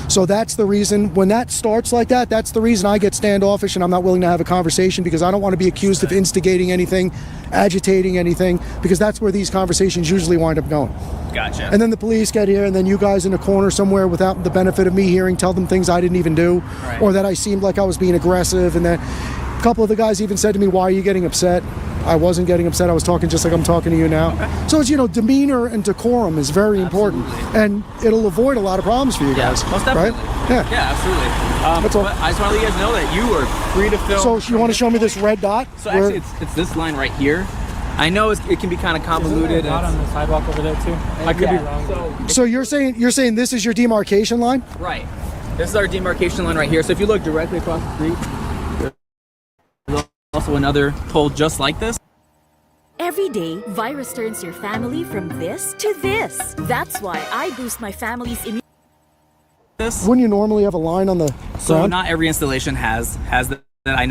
So that's the reason, when that starts like that, that's the reason I get standoffish and I'm not willing to have a conversation, because I don't want to be accused of instigating anything, agitating anything, because that's where these conversations usually wind up going. Gotcha. And then the police get here, and then you guys in a corner somewhere without the benefit of me hearing tell them things I didn't even do, Right. or that I seemed like I was being aggressive. And then a couple of the guys even said to me, "Why are you getting upset?" I wasn't getting upset. I was talking just like I'm talking to you now. Okay. So it's, demeanor and decorum is very important, and it'll avoid a lot of problems for you guys. Most definitely. Right? Yeah. Yeah, absolutely. That's all. But I just want to let you guys know that you are free to film. So you want to show me this red dot? So actually, it's this line right here. I know it can be kind of convoluted. Not on the sidewalk over there too. I could be wrong. So you're saying this is your demarcation line? Right. This is our demarcation line right here. So if you look directly across the street, there's also another pole just like this. Every day, virus turns your family from this to this. That's why I boost my family's immune. Wouldn't you normally have a line on the So ground? not every installation has that. I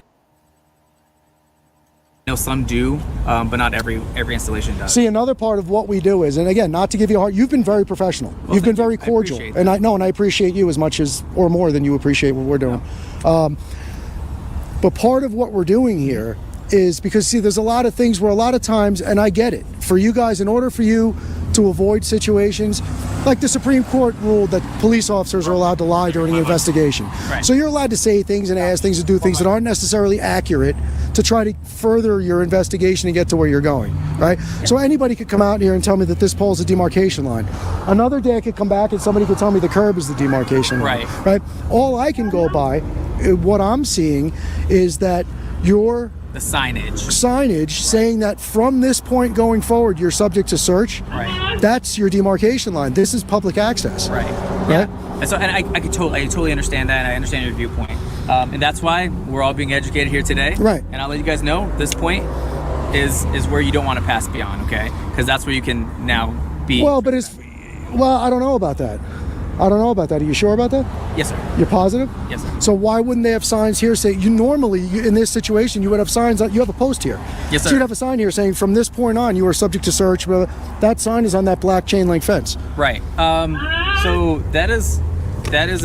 know some do, but not every installation does. See, another part of what we do is, and again, not to give you a hard, you've been very professional. You've been very cordial, and I appreciate you as much as, or more than you appreciate what we're doing. But part of what we're doing here is because, see, there's a lot of things where a lot of times, and I get it, for you guys, in order for you to avoid situations, like the Supreme Court ruled that police officers are allowed to lie during an investigation. Right. So you're allowed to say things and ask things and do things that aren't necessarily accurate to try to further your investigation and get to where you're going, right? So anybody could come out here and tell me that this pole's a demarcation line. Another day I could come back and somebody could tell me the curb is the demarcation line, right? All I can go by, what I'm seeing is that you're the signage saying that from this point going forward you're subject to search. Right. That's your demarcation line. This is public access. Right. Yeah. And so, and I totally understand that, and I understand your viewpoint, and that's why we're all being educated here today. Right. And I'll let you guys know this point is where you don't want to pass beyond, okay? Because that's where you can now be. Well, but I don't know about that. Are you sure about that? Yes, sir. You're positive? Yes, sir. So why wouldn't they have signs here saying, in this situation, you would have signs, you have a post here. Yes, sir. So you'd have a sign here saying, from this point on, you are subject to search. That sign is on that black chain link fence. Right. So that is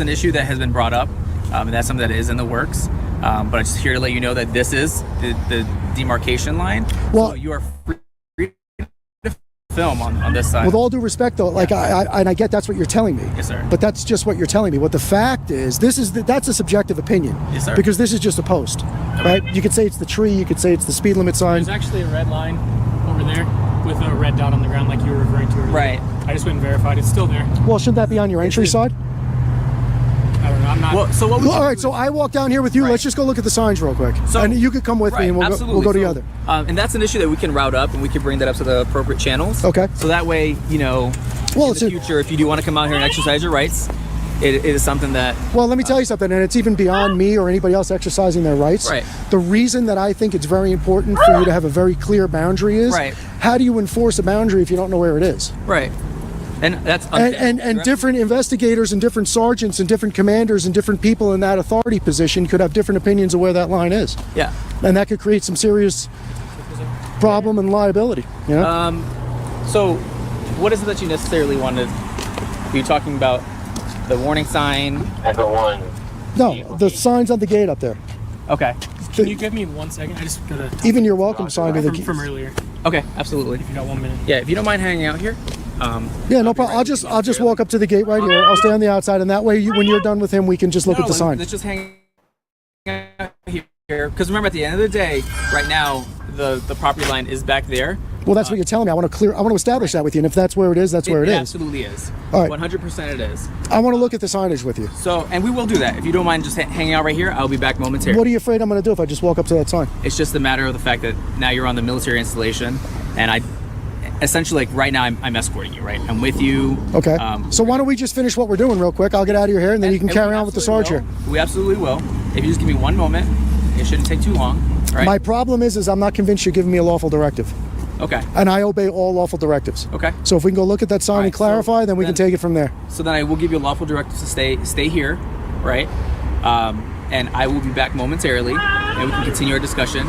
an issue that has been brought up, and that's something that is in the works. But I'm just here to let you know that this is the demarcation line. Well, so you are free to film on this side. With all due respect, though, like I get that's what you're telling me. Yes, sir. But that's just what you're telling me. What the fact is, that's a subjective opinion. Yes, sir. Because this is just a post, right? You could say it's the tree, you could say it's the speed limit sign. There's actually a red line over there with a red dot on the ground, like you were referring to earlier. Right. I just went and verified. It's still there. Well, shouldn't that be on your entry side? I don't know. I'm not. Well, so what? All right. So I walk down here with you. Right. Let's just go look at the signs real quick. So, and you could come with me, and we'll go together. And that's an issue that we can route up, and we can bring that up to the appropriate channels. Okay. So that way, in the future, if you do want to come out here and exercise your rights, it is something that. Well, let me tell you something, and it's even beyond me or anybody else exercising their rights. Right. The reason that I think it's very important for you to have a very clear boundary is, how do you enforce a boundary if you don't know where it is? Right. And that's and different investigators and different sergeants and different commanders and different people in that authority position could have different opinions of where that line is. Yeah. And that could create some serious problem and liability. So, what is it that you necessarily wanted? Are you talking about the warning sign? No, the signs on the gate up there. Okay. Can you give me 1 second? I just gotta. Even your welcome sign to the from earlier. Okay, absolutely. If you got 1 minute. Yeah, if you don't mind hanging out here. Yeah, no problem. I'll just walk up to the gate right here. I'll stay on the outside, and that way, when you're done with him, we can just look at the sign. Let's just hang out here. Because remember, at the end of the day, right now, the property line is back there. Well, that's what you're telling me. I want to establish that with you, and if that's where it is, that's where it is. It absolutely is. All right. 100% it is. I want to look at the signage with you. So, and we will do that. If you don't mind just hanging out right here, I'll be back momentarily. What are you afraid I'm going to do if I just walk up to that sign? It's just a matter of the fact that now you're on the military installation, and essentially, like right now, I'm escorting you, right? I'm with you. Okay. So why don't we just finish what we're doing real quick? I'll get out of your hair, and then you can carry on with the sergeant. We absolutely will. If you just give me 1 moment, it shouldn't take too long. Right? My problem is I'm not convinced you're giving me a lawful directive. Okay. And I obey all lawful directives. Okay. So if we can go look at that sign and clarify, then we can take it from there. So then I will give you a lawful directive to stay here, right? And I will be back momentarily, and we can continue our discussion,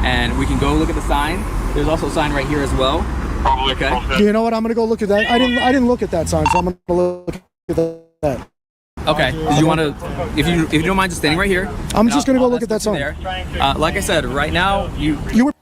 and we can go look at the sign. There's also a sign right here as well. Okay. Do you know what? I'm going to go look at that. I didn't look at that sign, so I'm going to look at that. Okay. Did you want to, if you don't mind just standing right here? I'm just going to go look at that sign. There. Like I said, right now, you were.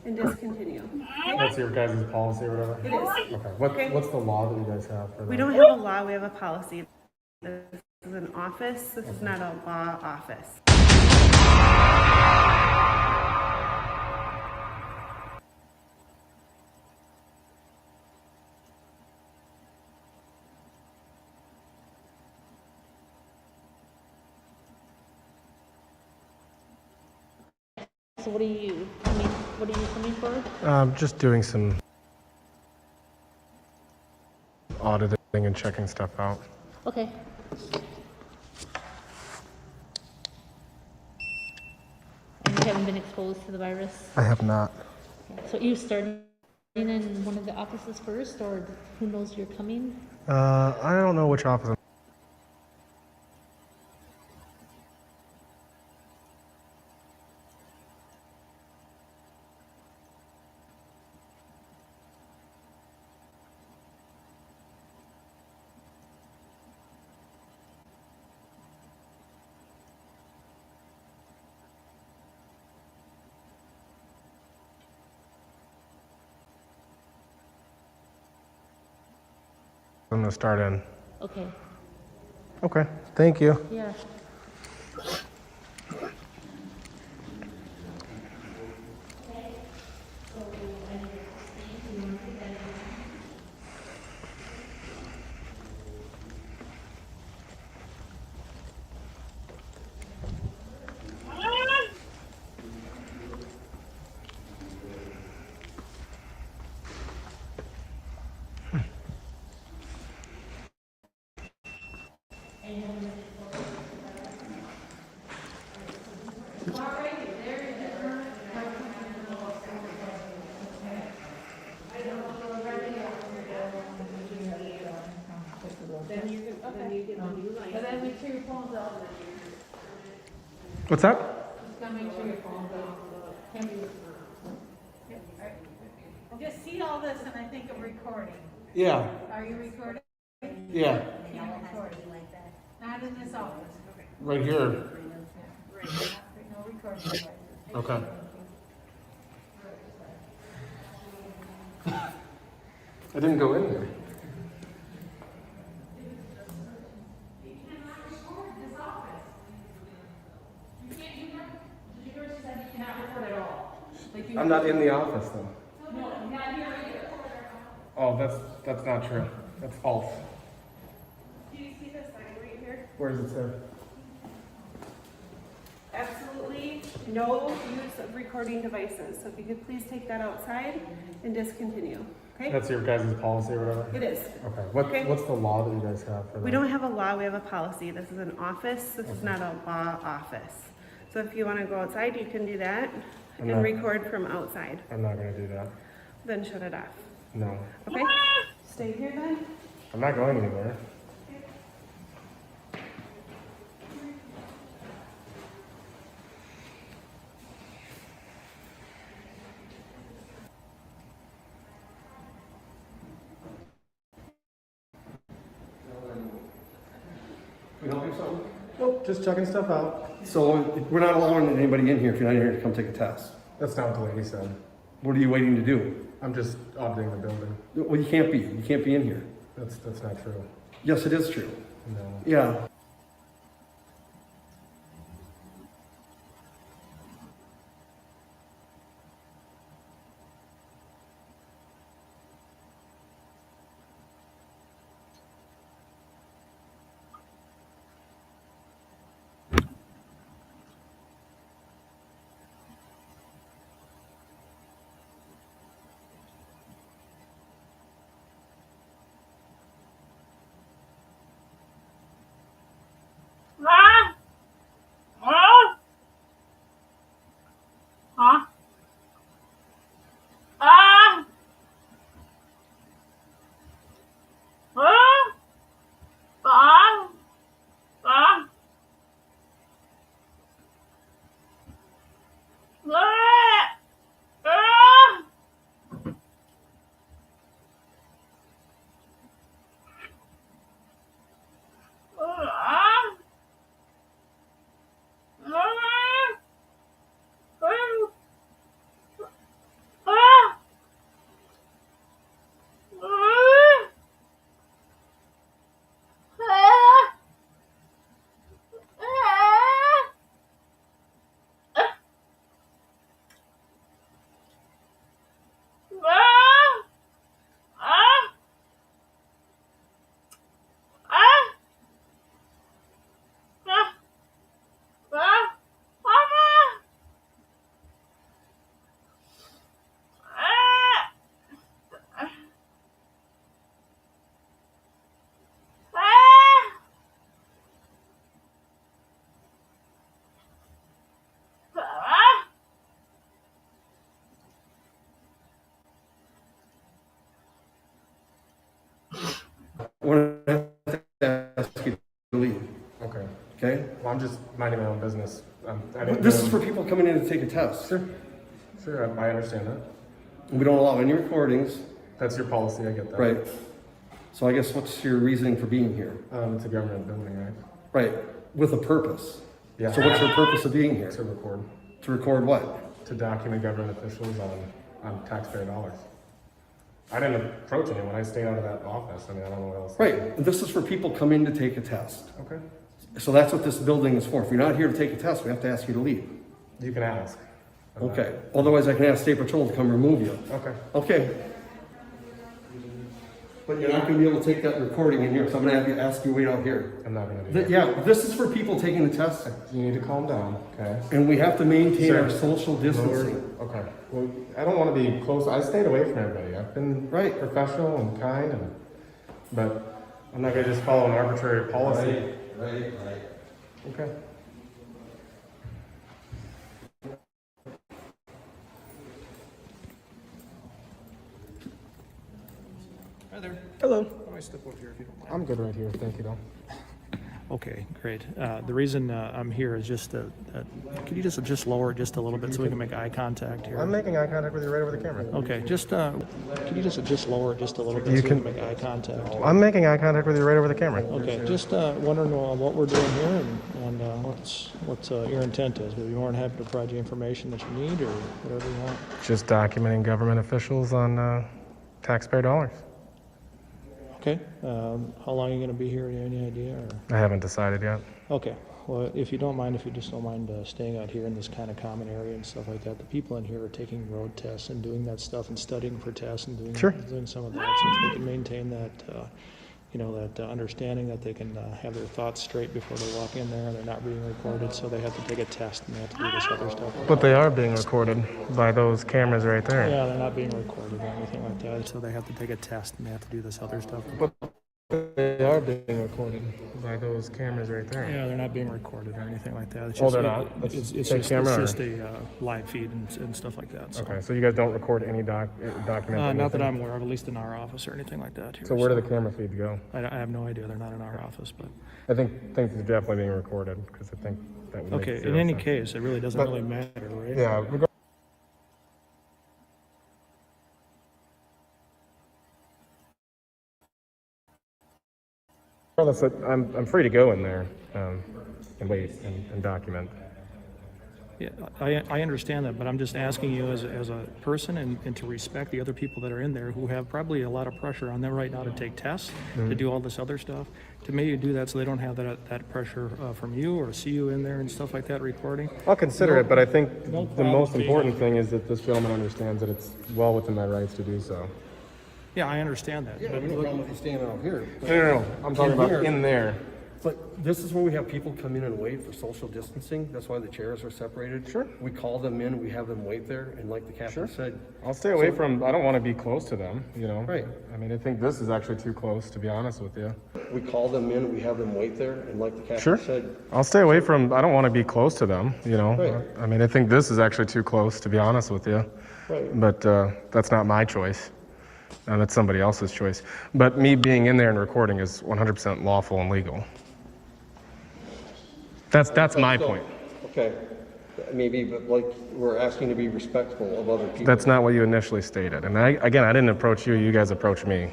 and discontinue. Okay? That's your guys' policy or whatever? It is. Okay. What's the law that you guys have for that? We don't have a law, we have a policy. This is an office, this is not a law office. So what are you coming for? Just doing some auditing and checking stuff out. Okay. And you haven't been exposed to the virus? I have not. Okay. So you started in one of the offices first, or who knows you're coming? I don't know which office. I'm gonna start in. Okay. Okay, thank you. Yeah. What's that? Just see all this and I think of recording. Yeah. Are you recording? Yeah. Can't record like that. Not in this office. Right here. No recording. Okay. I didn't go in there. I'm not in the office though. No, not here either. Oh, that's not true. That's false. Do you see this sign right here? Where does it say? Absolutely no use of recording devices. So if you could please take that outside and discontinue, okay? That's your guys' policy or whatever? It is. Okay. What's the law that you guys have for that? We don't have a law, we have a policy. This is an office, this is not a law office. So if you want to go outside, you can do that and record from outside. I'm not gonna do that. Then shut it off. No. Okay? Stay here then. I'm not going anywhere. Can we help you with something? Nope, just checking stuff out. So we're not allowing anybody in here if you're not here to come take a test. That's not what the lady said. What are you waiting to do? I'm just auditing the building. Well, you can't be. You can't be in here. That's not true. Yes, it is true. No. Yeah. minding my own business. This is for people coming in to take a test. Sure, I understand that. We don't allow any recordings. That's your policy, I get that. Right. So I guess what's your reasoning for being here? It's a government building, right? Right, with a purpose. Yeah. So what's your purpose of being here? To record. To record what? To document government officials on taxpayer dollars. I didn't approach anyone. I stayed out of that office. I mean, I don't know what else. Right. This is for people coming to take a test. Okay. So that's what this building is for. If you're not here to take a test, we have to ask you to leave. You can ask. Okay. Otherwise, I can ask State Patrol to come remove you. Okay. Okay. But you're not going to be able to take that recording in here, so I'm going to have you ask you wait out here. I'm not going to do that. Yeah, this is for people taking the test. You need to calm down, okay? And we have to maintain Sir, our social distancing. Okay. Well, I don't want to be close. I stayed away from everybody. I've been professional and kind, but I'm not going to just follow an arbitrary policy. Right. Okay. Hi there. Hello. How do I step over here if you don't mind? I'm good right here. Thank you, though. Okay, great. The reason I'm here is just could you just lower it just a little bit so we can make eye contact here? I'm making eye contact with you right over the camera. Okay, just could you just lower it just a little bit so we can make eye contact? I'm making eye contact with you right over the camera. Okay, just wondering what we're doing here and what your intent is. We'd be more than happy to provide you information that you need or whatever you want. Just documenting government officials on taxpayer dollars. Okay. How long are you going to be here? Any idea? Or? I haven't decided yet. Okay. Well, if you don't mind staying out here in this kind of common area and stuff like that, the people in here are taking road tests and doing that stuff and studying for tests and doing some of that, so they can maintain that, that understanding that they can have their thoughts straight before they walk in there and they're not being recorded, so they have to take a test and they have to do this other stuff. But they are being recorded by those cameras right there. Yeah, they're not being recorded or anything like that, so they have to take a test and they have to do this other stuff. But they are being recorded by those cameras right there. Yeah, they're not being recorded or anything like that. It's Oh, just, they're not? It's just a live feed and stuff like that. So. Okay, so you guys don't record any document? Not that I'm aware of, at least in our office or anything like that here. So where do the camera feeds go? I have no idea. They're not in our office, but. I think they're definitely being recorded because I think that would make Okay, zero in any sense. case, it really doesn't really matter, right? Yeah. Regardless, I'm free to go in there and wait and document. Yeah, I understand that, but I'm just asking you as a person and to respect the other people that are in there who have probably a lot of pressure on them right now to take tests, to do all this other stuff, to maybe do that so they don't have that pressure from you or see you in there and stuff like that recording. I'll consider it, but I think the most important thing is that this gentleman understands that it's well within my rights to do so. Yeah, I understand that. Yeah, no problem with you standing out here. No. I'm talking about in there. But this is where we have people come in and wait for social distancing. That's why the chairs are separated. Sure. We call them in, we have them wait there, and like the captain said. I'll stay away from, I don't want to be close to them, Right. I mean, I think this is actually too close, to be honest with you. We call them in, we have them wait there, and like the captain said. I'll stay away from, I don't want to be close to them, Right. I mean, I think this is actually too close, to be honest with you. Right. But that's not my choice. That's somebody else's choice. But me being in there and recording is 100% lawful and legal. That's my point. Okay, maybe, but like, we're asking to be respectful of other people. That's not what you initially stated. And I didn't approach you, you guys approached me.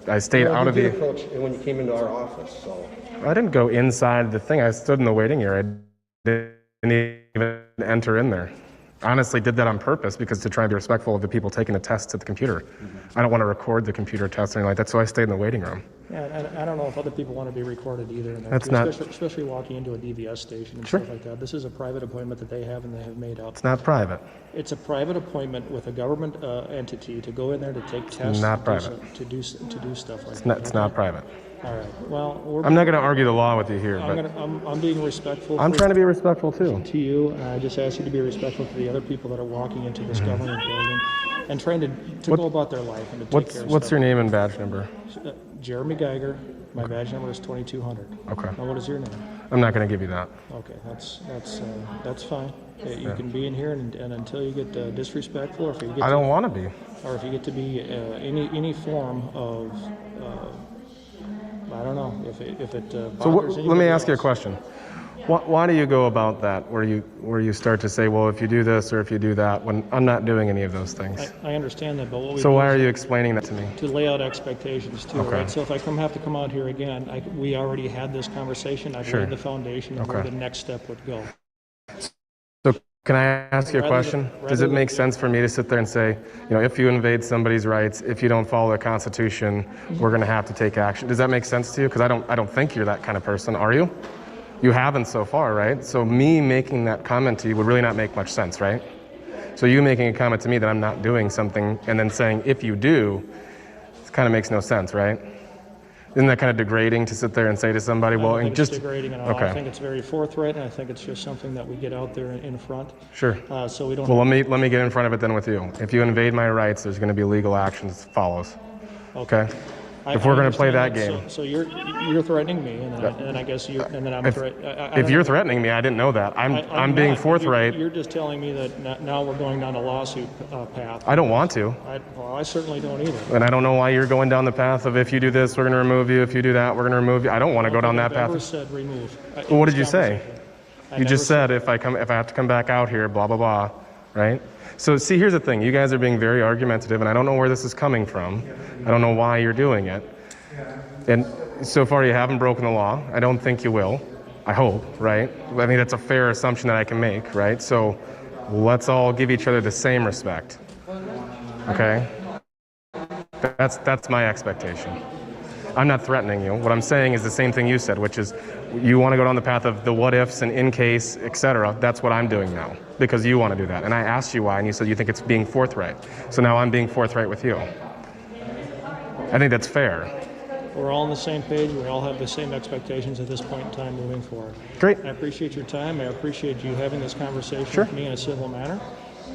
I stayed out of the... You did approach when you came into our office, so. I didn't go inside the thing, I stood in the waiting area. I didn't even enter in there. I honestly did that on purpose because to try and be respectful of the people taking the tests at the computer. I don't want to record the computer tests or anything like that, so I stayed in the waiting room. Yeah, and I don't know if other people want to be recorded either. That's not... Especially walking into a DVS station and stuff like that. This is a private appointment that they have and they have made up. It's not private. It's a private appointment with a government entity to go in there to take tests. It's not private. To do stuff like that. It's not private. All right. Well, I'm not going to argue the law with you here. I'm being respectful. I'm trying to be respectful too. To you, and I just ask you to be respectful to the other people that are walking into this government building and trying to go about their life and to take care of What's stuff. your name and badge number? Jeremy Geiger. My badge number is 2200. Okay. Now, what is your name? I'm not going to give you that. Okay, that's fine. You can be in here and until you get disrespectful, or if you get I don't want to be. Or if you get to be any form of I don't know if it So let me ask you a question. Why do you go about that, where you start to say, well, if you do this or if you do that, when I'm not doing any of those things? I understand that, but what we So do why is are you explaining that to me? to lay out expectations too, Okay. right? So if I have to come out here again, we already had this conversation. I've Sure. laid the foundation of where Okay. the next step would go. So can I ask you a Rather question? than- Does it make sense for me to sit there and say, if you invade somebody's rights, if you don't follow the Constitution, we're going to have to take action? Does that make sense to you? Because I don't think you're that kind of person, are you? You haven't so far, right? So me making that comment to you would really not make much sense, right? So you making a comment to me that I'm not doing something and then saying, if you do, it kind of makes no sense, right? Isn't that kind of degrading to sit there and say to somebody, I well, don't and think just... it's degrading at all. Okay. I think it's very forthright, and I think it's just something that we get out there in front. Sure. So we don't. Well, let me get in front of it then with you. If you invade my rights, there's going to be legal actions that follows. Okay? If we're going to play that game. So you're threatening me, and then I guess I'm If you're threatening me, I didn't know that. I'm being not. forthright. You're just telling me that now we're going down a lawsuit path. I don't want to. I certainly don't either. And I don't know why you're going down the path of if you do this, we're going to remove you. If you do that, we're going to remove you. I don't want to go down that path. I never said remove. Well, what did you say? You never just said if I have to come back out here, blah, blah, blah, right? So see, here's the thing. You guys are being very argumentative, and I don't know where this is coming from. I don't know why you're doing it. And so far you haven't broken the law. I don't think you will. I hope, right? I think that's a fair assumption that I can make, right? So let's all give each other the same respect, okay? That's my expectation. I'm not threatening you. What I'm saying is the same thing you said, which is you want to go down the path of the what ifs and in case, etc. That's what I'm doing now because you want to do that. And I asked you why, and you said you think it's being forthright. So now I'm being forthright with you. I think that's fair. We're all on the same page. We all have the same expectations at this point in time moving forward. Great. I appreciate your time. I appreciate you having this conversation Sure. with me in a civil manner.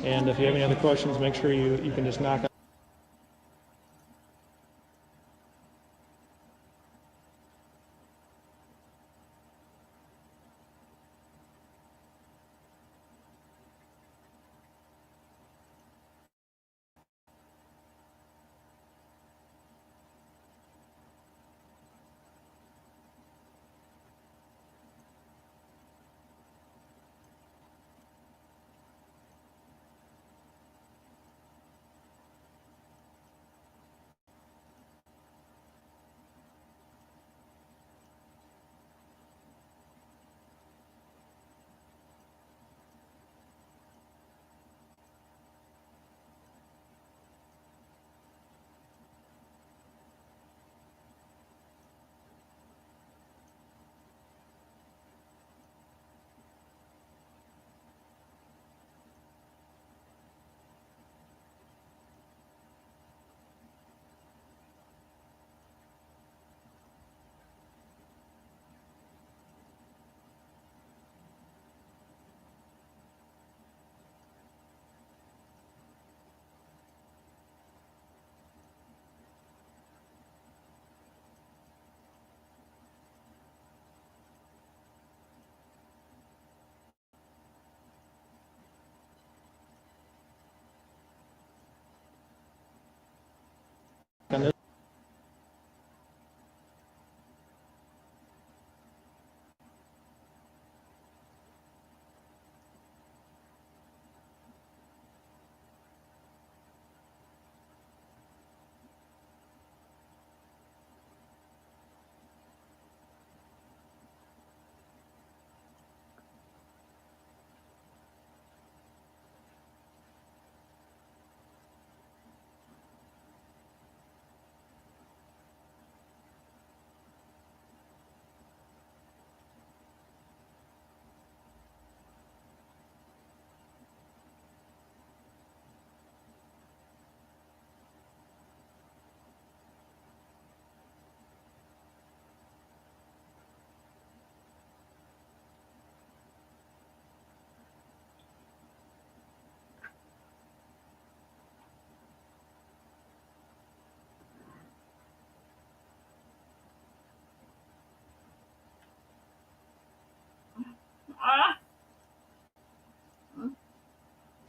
And if you have any other questions, make sure you can just knock on.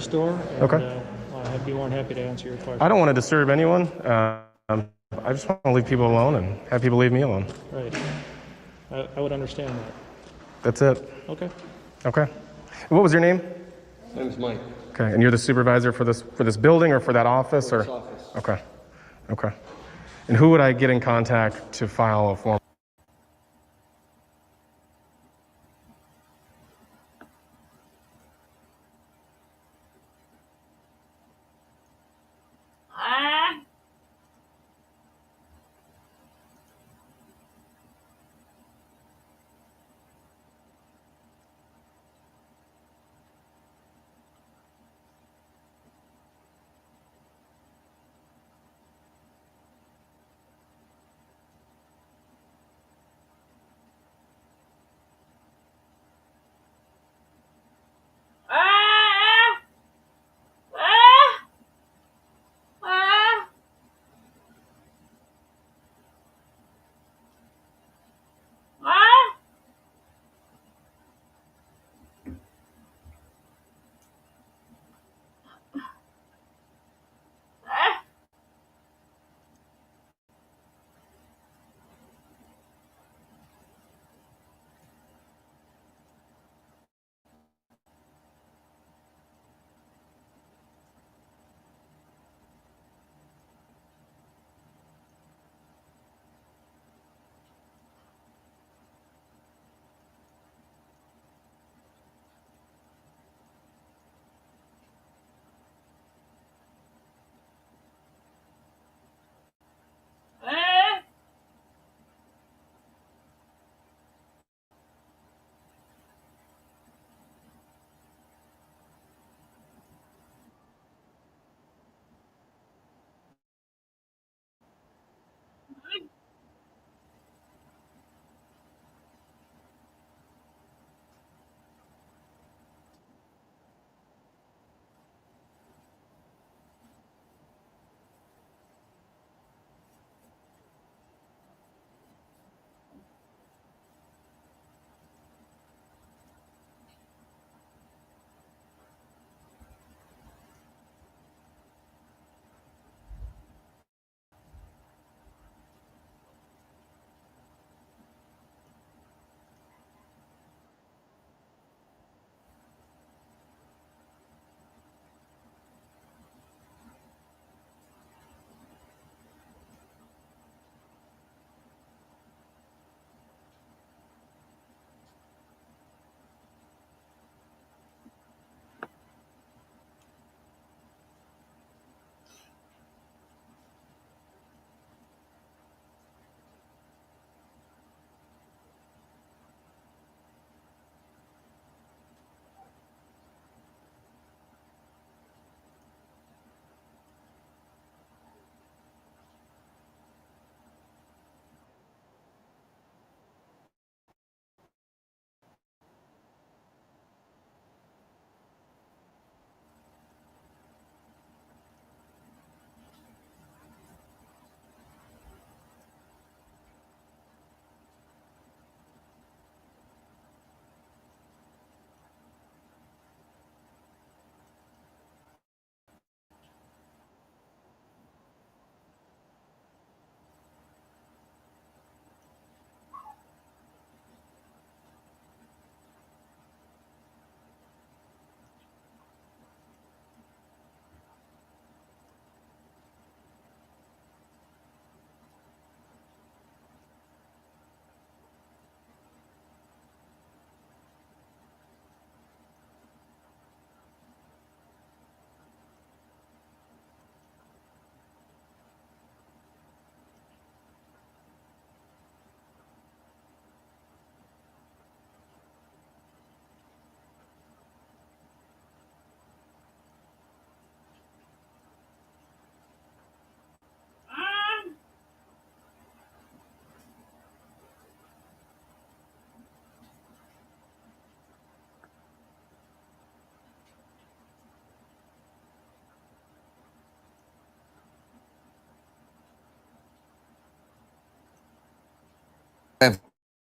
Store, and, Okay. I'd be more than happy to answer your question. I don't want to disturb anyone. I just want to leave people alone and have people leave me alone. Right. I would understand that. That's it. Okay. Okay. What was your name? My name's Mike. Okay, and you're the supervisor for this building or for that office? For or this office. Okay. Okay. And who would I get in contact to file a form?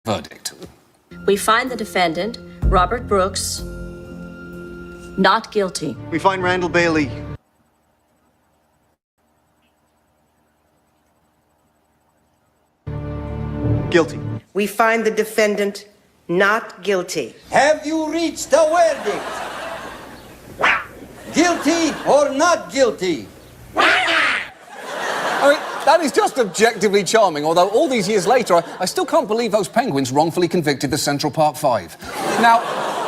Verdict. We find the defendant, Robert Brooks, not guilty. We find Randall Bailey guilty. We find the defendant not guilty. Have you reached a verdict? Guilty or not guilty? I mean, that is just objectively charming, although all these years later, I still can't believe those penguins wrongfully convicted the Central Park Five. Now,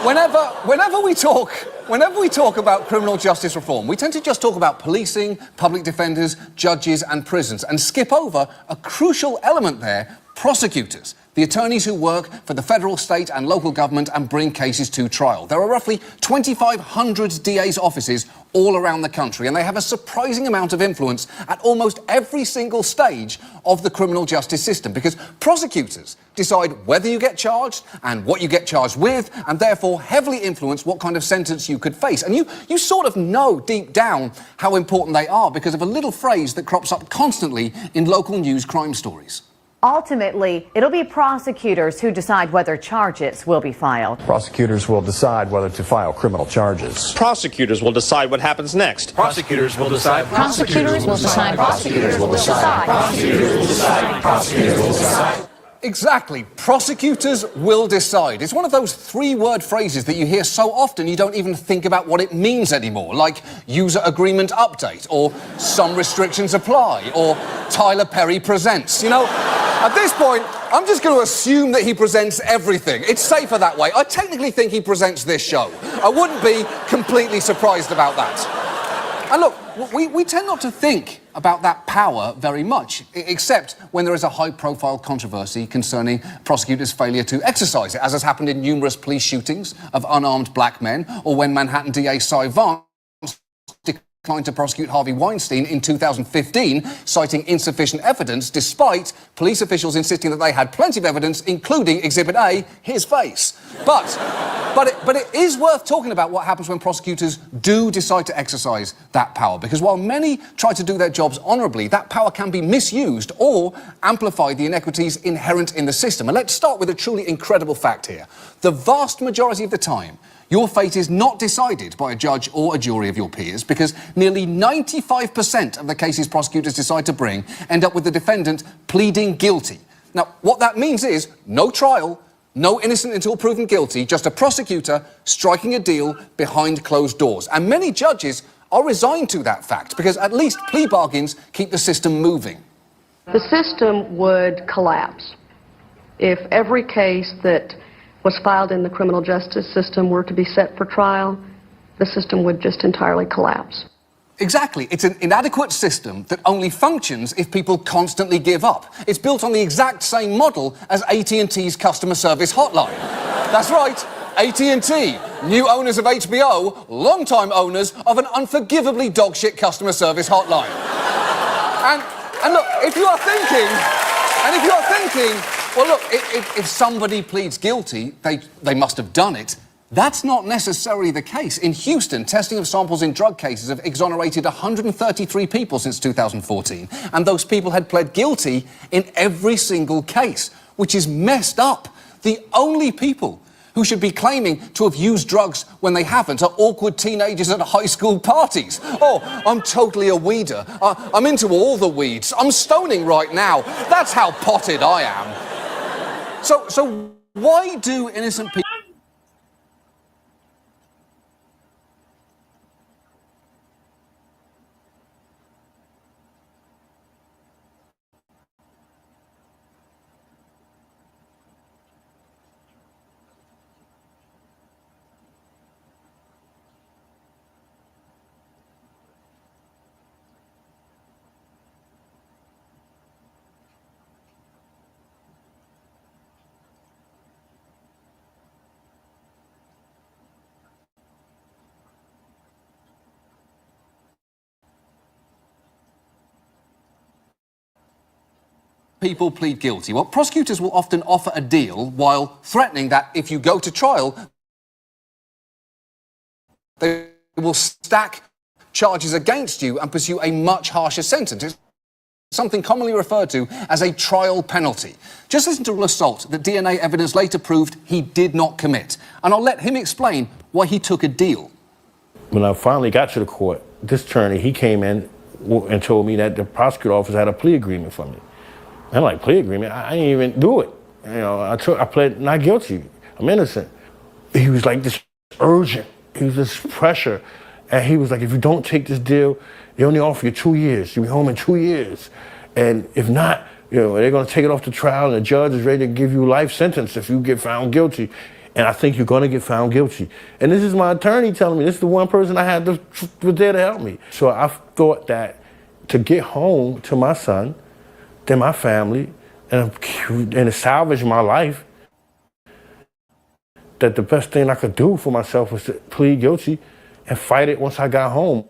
whenever we talk about criminal justice reform, we tend to just talk about policing, public defenders, judges and prisons, and skip over a crucial element there: prosecutors. The attorneys who work for the federal, state and local government and bring cases to trial. There are roughly 2,500 DA's offices all around the country, and they have a surprising amount of influence at almost every single stage of the criminal justice system, because prosecutors decide whether you get charged and what you get charged with, and therefore heavily influence what kind of sentence you could face. And you sort of know deep down how important they are because of a little phrase that crops up constantly in local news crime stories. Ultimately, it'll be prosecutors who decide whether charges will be filed. Prosecutors will decide whether to file criminal charges. Prosecutors will decide what happens next. Prosecutors will decide. Prosecutors will decide. Prosecutors will decide. Prosecutors will decide. Prosecutors will decide. Exactly. Prosecutors will decide. It's one of those three-word phrases that you hear so often you don't even think about what it means anymore, like user agreement update, or some restrictions apply, or Tyler Perry presents. You know, at this point, I'm just going to assume that he presents everything. It's safer that way. I technically think he presents this show. I wouldn't be completely surprised about that. And look, we tend not to think about that power very much, except when there is a high-profile controversy concerning prosecutors' failure to exercise it, as has happened in numerous police shootings of unarmed black men, or when Manhattan DA Cy Vance declined to prosecute Harvey Weinstein in 2015, citing insufficient evidence, despite police officials insisting that they had plenty of evidence, including Exhibit A, his face. But it is worth talking about what happens when prosecutors do decide to exercise that power, because while many try to do their jobs honourably, that power can be misused or amplify the inequities inherent in the system. And let's start with a truly incredible fact here. The vast majority of the time, your fate is not decided by a judge or a jury of your peers, because nearly 95% of the cases prosecutors decide to bring end up with the defendant pleading guilty. Now, what that means is no trial, no innocent until proven guilty, just a prosecutor striking a deal behind closed doors. And many judges are resigned to that fact, because at least plea bargains keep the system moving. The system would collapse if every case that was filed in the criminal justice system were to be set for trial. The system would just entirely collapse. Exactly. It's an inadequate system that only functions if people constantly give up. It's built on the exact same model as AT&T's customer service hotline. That's right, AT&T, new owners of HBO, long-time owners of an unforgivably dog-shit customer service hotline. And look, if you are thinking, well, look, if somebody pleads guilty, they must have done it. That's not necessarily the case. In Houston, testing of samples in drug cases have exonerated 133 people since 2014, and those people had pled guilty in every single case, which is messed up. The only people who should be claiming to have used drugs when they haven't are awkward teenagers at high school parties. Oh, I'm totally a weeder. I'm into all the weeds. I'm stoning right now. That's how potted I am. So why do innocent people... people plead guilty? Well, prosecutors will often offer a deal while threatening that if you go to trial, they will stack charges against you and pursue a much harsher sentence. It's something commonly referred to as a trial penalty. Just listen to an assault that DNA evidence later proved he did not commit. And I'll let him explain why he took a deal. When I finally got to the court, this attorney, he came in and told me that the prosecutor office had a plea agreement for me. I'm like, plea agreement? I didn't even do it. You know, I pled not guilty. I'm innocent. He was like this urgent. He was this pressure. And he was like, if you don't take this deal, they only offer you 2 years. You'll be home in 2 years. And if not, you know, they're gonna take it off the trial and the judge is ready to give you a life sentence if you get found guilty. And I think you're gonna get found guilty. And this is my attorney telling me, this is the one person I had that was there to help me. So I thought that to get home to my son, then my family, and to salvage my life, that the best thing I could do for myself was to plead guilty and fight it once I got home.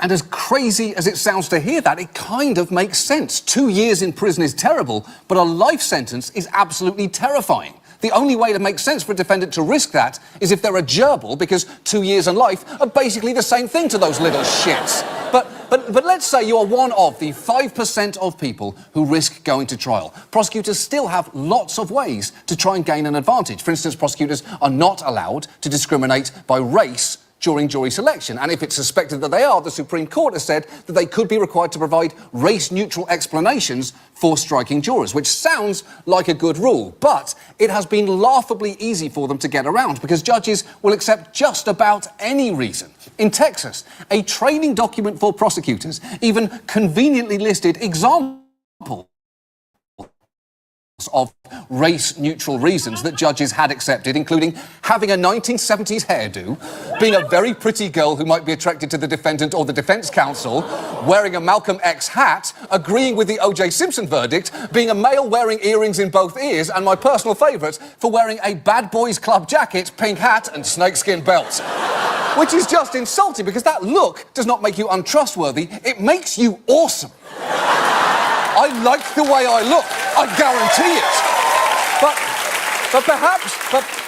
And as crazy as it sounds to hear that, it kind of makes sense. 2 years in prison is terrible, but a life sentence is absolutely terrifying. The only way to make sense for a defendant to risk that is if they're a gerbil, because 2 years and life are basically the same thing to those little shits. But let's say you are one of the 5% of people who risk going to trial. Prosecutors still have lots of ways to try and gain an advantage. For instance, prosecutors are not allowed to discriminate by race during jury selection. And if it's suspected that they are, the Supreme Court has said that they could be required to provide race-neutral explanations for striking jurors, which sounds like a good rule. But it has been laughably easy for them to get around because judges will accept just about any reason. In Texas, a training document for prosecutors even conveniently listed examples of race-neutral reasons that judges had accepted, including having a 1970s hairdo, being a very pretty girl who might be attracted to the defendant or the defense counsel, wearing a Malcolm X hat, agreeing with the O.J. Simpson verdict, being a male wearing earrings in both ears, and my personal favourite, for wearing a Bad Boys Club jacket, pink hat, and snakeskin belt. Which is just insulting, because that look does not make you untrustworthy, it makes you awesome. I like the way I look, I guarantee it. But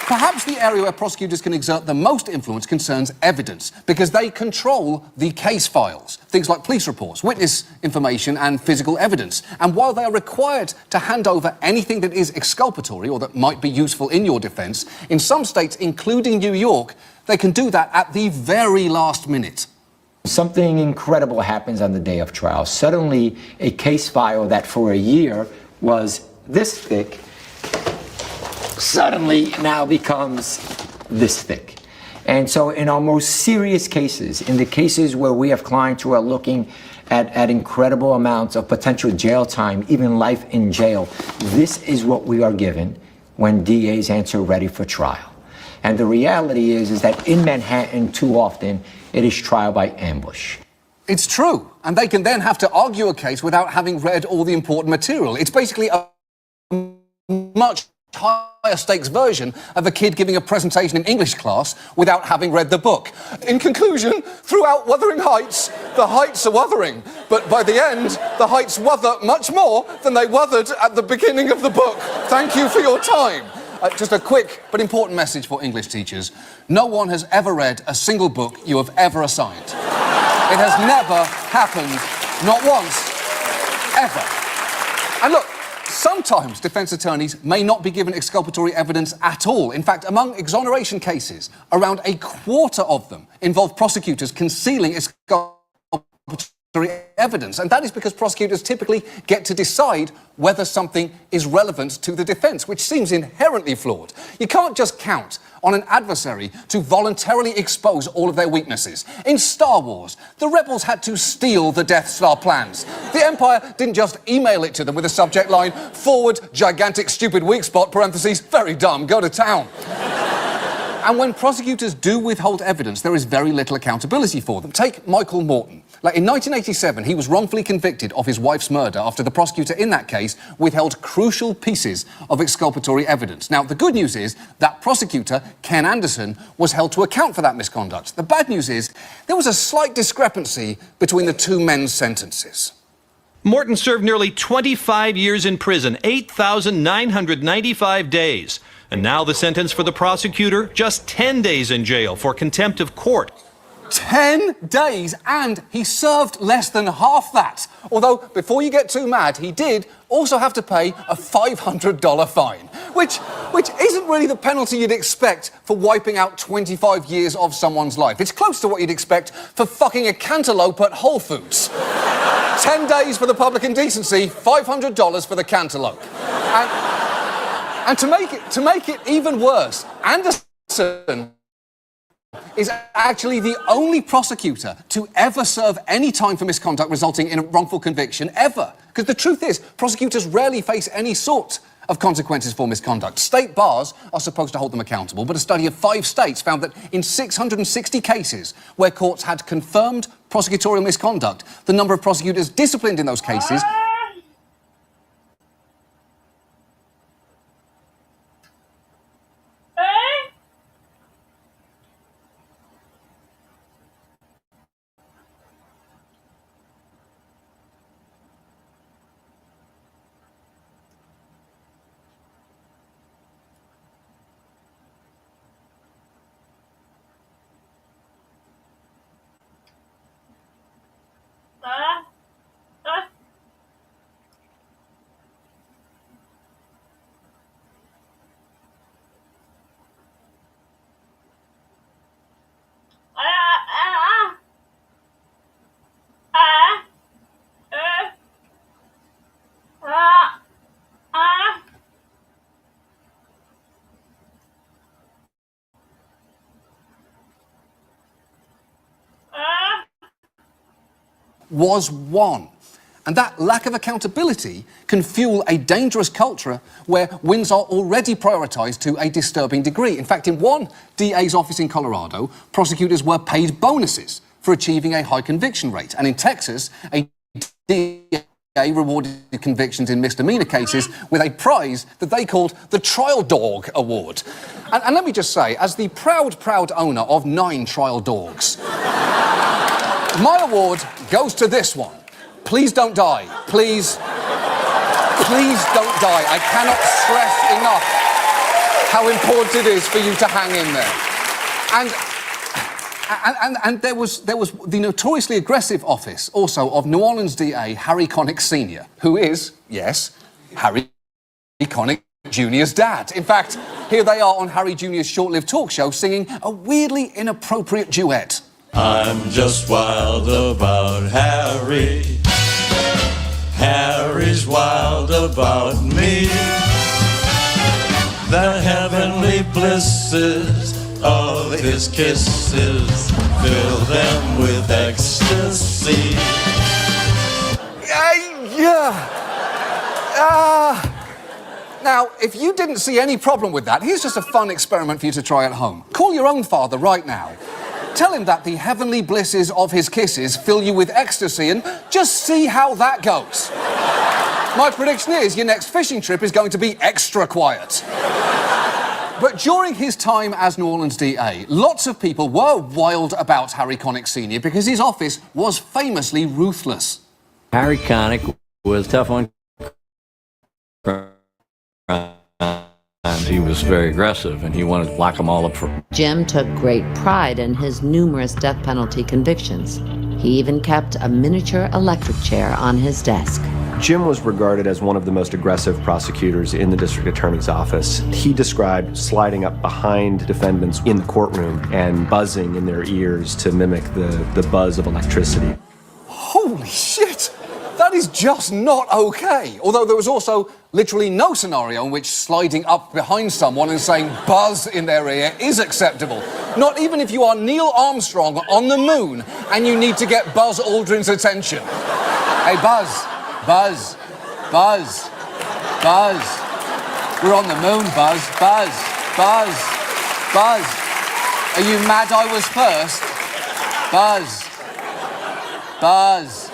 perhaps the area where prosecutors can exert the most influence concerns evidence, because they control the case files, things like police reports, witness information and physical evidence. And while they are required to hand over anything that is exculpatory or that might be useful in your defence, in some states, including New York, they can do that at the very last minute. Something incredible happens on the day of trial. Suddenly, a case file that for a year was this thick suddenly now becomes this thick. And so in our most serious cases, in the cases where we have clients who are looking at incredible amounts of potential jail time, even life in jail, this is what we are given when DAs answer ready for trial. And the reality is that in Manhattan, too often, it is trial by ambush. It's true, and they can then have to argue a case without having read all the important material. It's basically a much higher stakes version of a kid giving a presentation in English class without having read the book. In conclusion, throughout Wuthering Heights, the heights are wuthering, but by the end, the heights wuther much more than they wuthered at the beginning of the book. Thank you for your time. Just a quick but important message for English teachers. No one has ever read a single book you have ever assigned. It has never happened, not once, ever. And look, sometimes defence attorneys may not be given exculpatory evidence at all. In fact, among exoneration cases, around a quarter of them involve prosecutors concealing exculpatory evidence, and that is because prosecutors typically get to decide whether something is relevant to the defence, which seems inherently flawed. You can't just count on an adversary to voluntarily expose all of their weaknesses. In Star Wars, the rebels had to steal the Death Star plans. The Empire didn't just email it to them with a subject line, forward, gigantic, stupid, weak spot, parentheses, very dumb, go to town. And when prosecutors do withhold evidence, there is very little accountability for them. Take Michael Morton. Like, in 1987, he was wrongfully convicted of his wife's murder after the prosecutor in that case withheld crucial pieces of exculpatory evidence. Now, the good news is that prosecutor, Ken Anderson, was held to account for that misconduct. The bad news is there was a slight discrepancy between the two men's sentences. Morton served nearly 25 years in prison, 8,995 days. And now the sentence for the prosecutor, just 10 days in jail for contempt of court. 10 days, and he served less than half that. Although, before you get too mad, he did also have to pay a $500 fine, which isn't really the penalty you'd expect for wiping out 25 years of someone's life. It's close to what you'd expect for fucking a cantaloupe at Whole Foods. 10 days for the public indecency, $500 for the cantaloupe. And to make it even worse, Anderson is actually the only prosecutor to ever serve any time for misconduct resulting in a wrongful conviction, ever. Because the truth is, prosecutors rarely face any sort of consequences for misconduct. State bars are supposed to hold them accountable, but a study of 5 states found that in 660 cases where courts had confirmed prosecutorial misconduct, the number of prosecutors disciplined in those cases was won. And that lack of accountability can fuel a dangerous culture where wins are already prioritised to a disturbing degree. In fact, in one DA's office in Colorado, prosecutors were paid bonuses for achieving a high conviction rate. And in Texas, a DA rewarded convictions in misdemeanor cases with a prize that they called the Trial Dog Award. And let me just say, as the proud owner of 9 trial dogs, my award goes to this one. Please don't die. Please don't die. I cannot stress enough how important it is for you to hang in there. And there was the notoriously aggressive office also of New Orleans DA Harry Connick Sr., who is, yes, Harry Connick Jr.'s dad. In fact, here they are on Harry Jr.'s short-lived talk show singing a weirdly inappropriate duet. I'm just wild about Harry. Harry's wild about me. The heavenly blisses of his kisses fill them with ecstasy. Now, if you didn't see any problem with that, here's just a fun experiment for you to try at home. Call your own father right now. Tell him that the heavenly blisses of his kisses fill you with ecstasy and just see how that goes. My prediction is your next fishing trip is going to be extra quiet. But during his time as New Orleans DA, lots of people were wild about Harry Connick Sr. because his office was famously ruthless. Harry Connick was tough on crime. He was very aggressive, and he wanted to lock them all up for... Jim took great pride in his numerous death penalty convictions. He even kept a miniature electric chair on his desk. Jim was regarded as one of the most aggressive prosecutors in the district attorney's office. He described sliding up behind defendants in the courtroom and buzzing in their ears to mimic the buzz of electricity. Holy shit! That is just not okay. Although there was also literally no scenario in which sliding up behind someone and saying buzz in their ear is acceptable. Not even if you are Neil Armstrong on the moon and you need to get Buzz Aldrin's attention. Hey, Buzz. Buzz. Buzz. Buzz. We're on the moon, Buzz. Buzz. Buzz. Buzz. Are you mad I was first? Buzz. Buzz.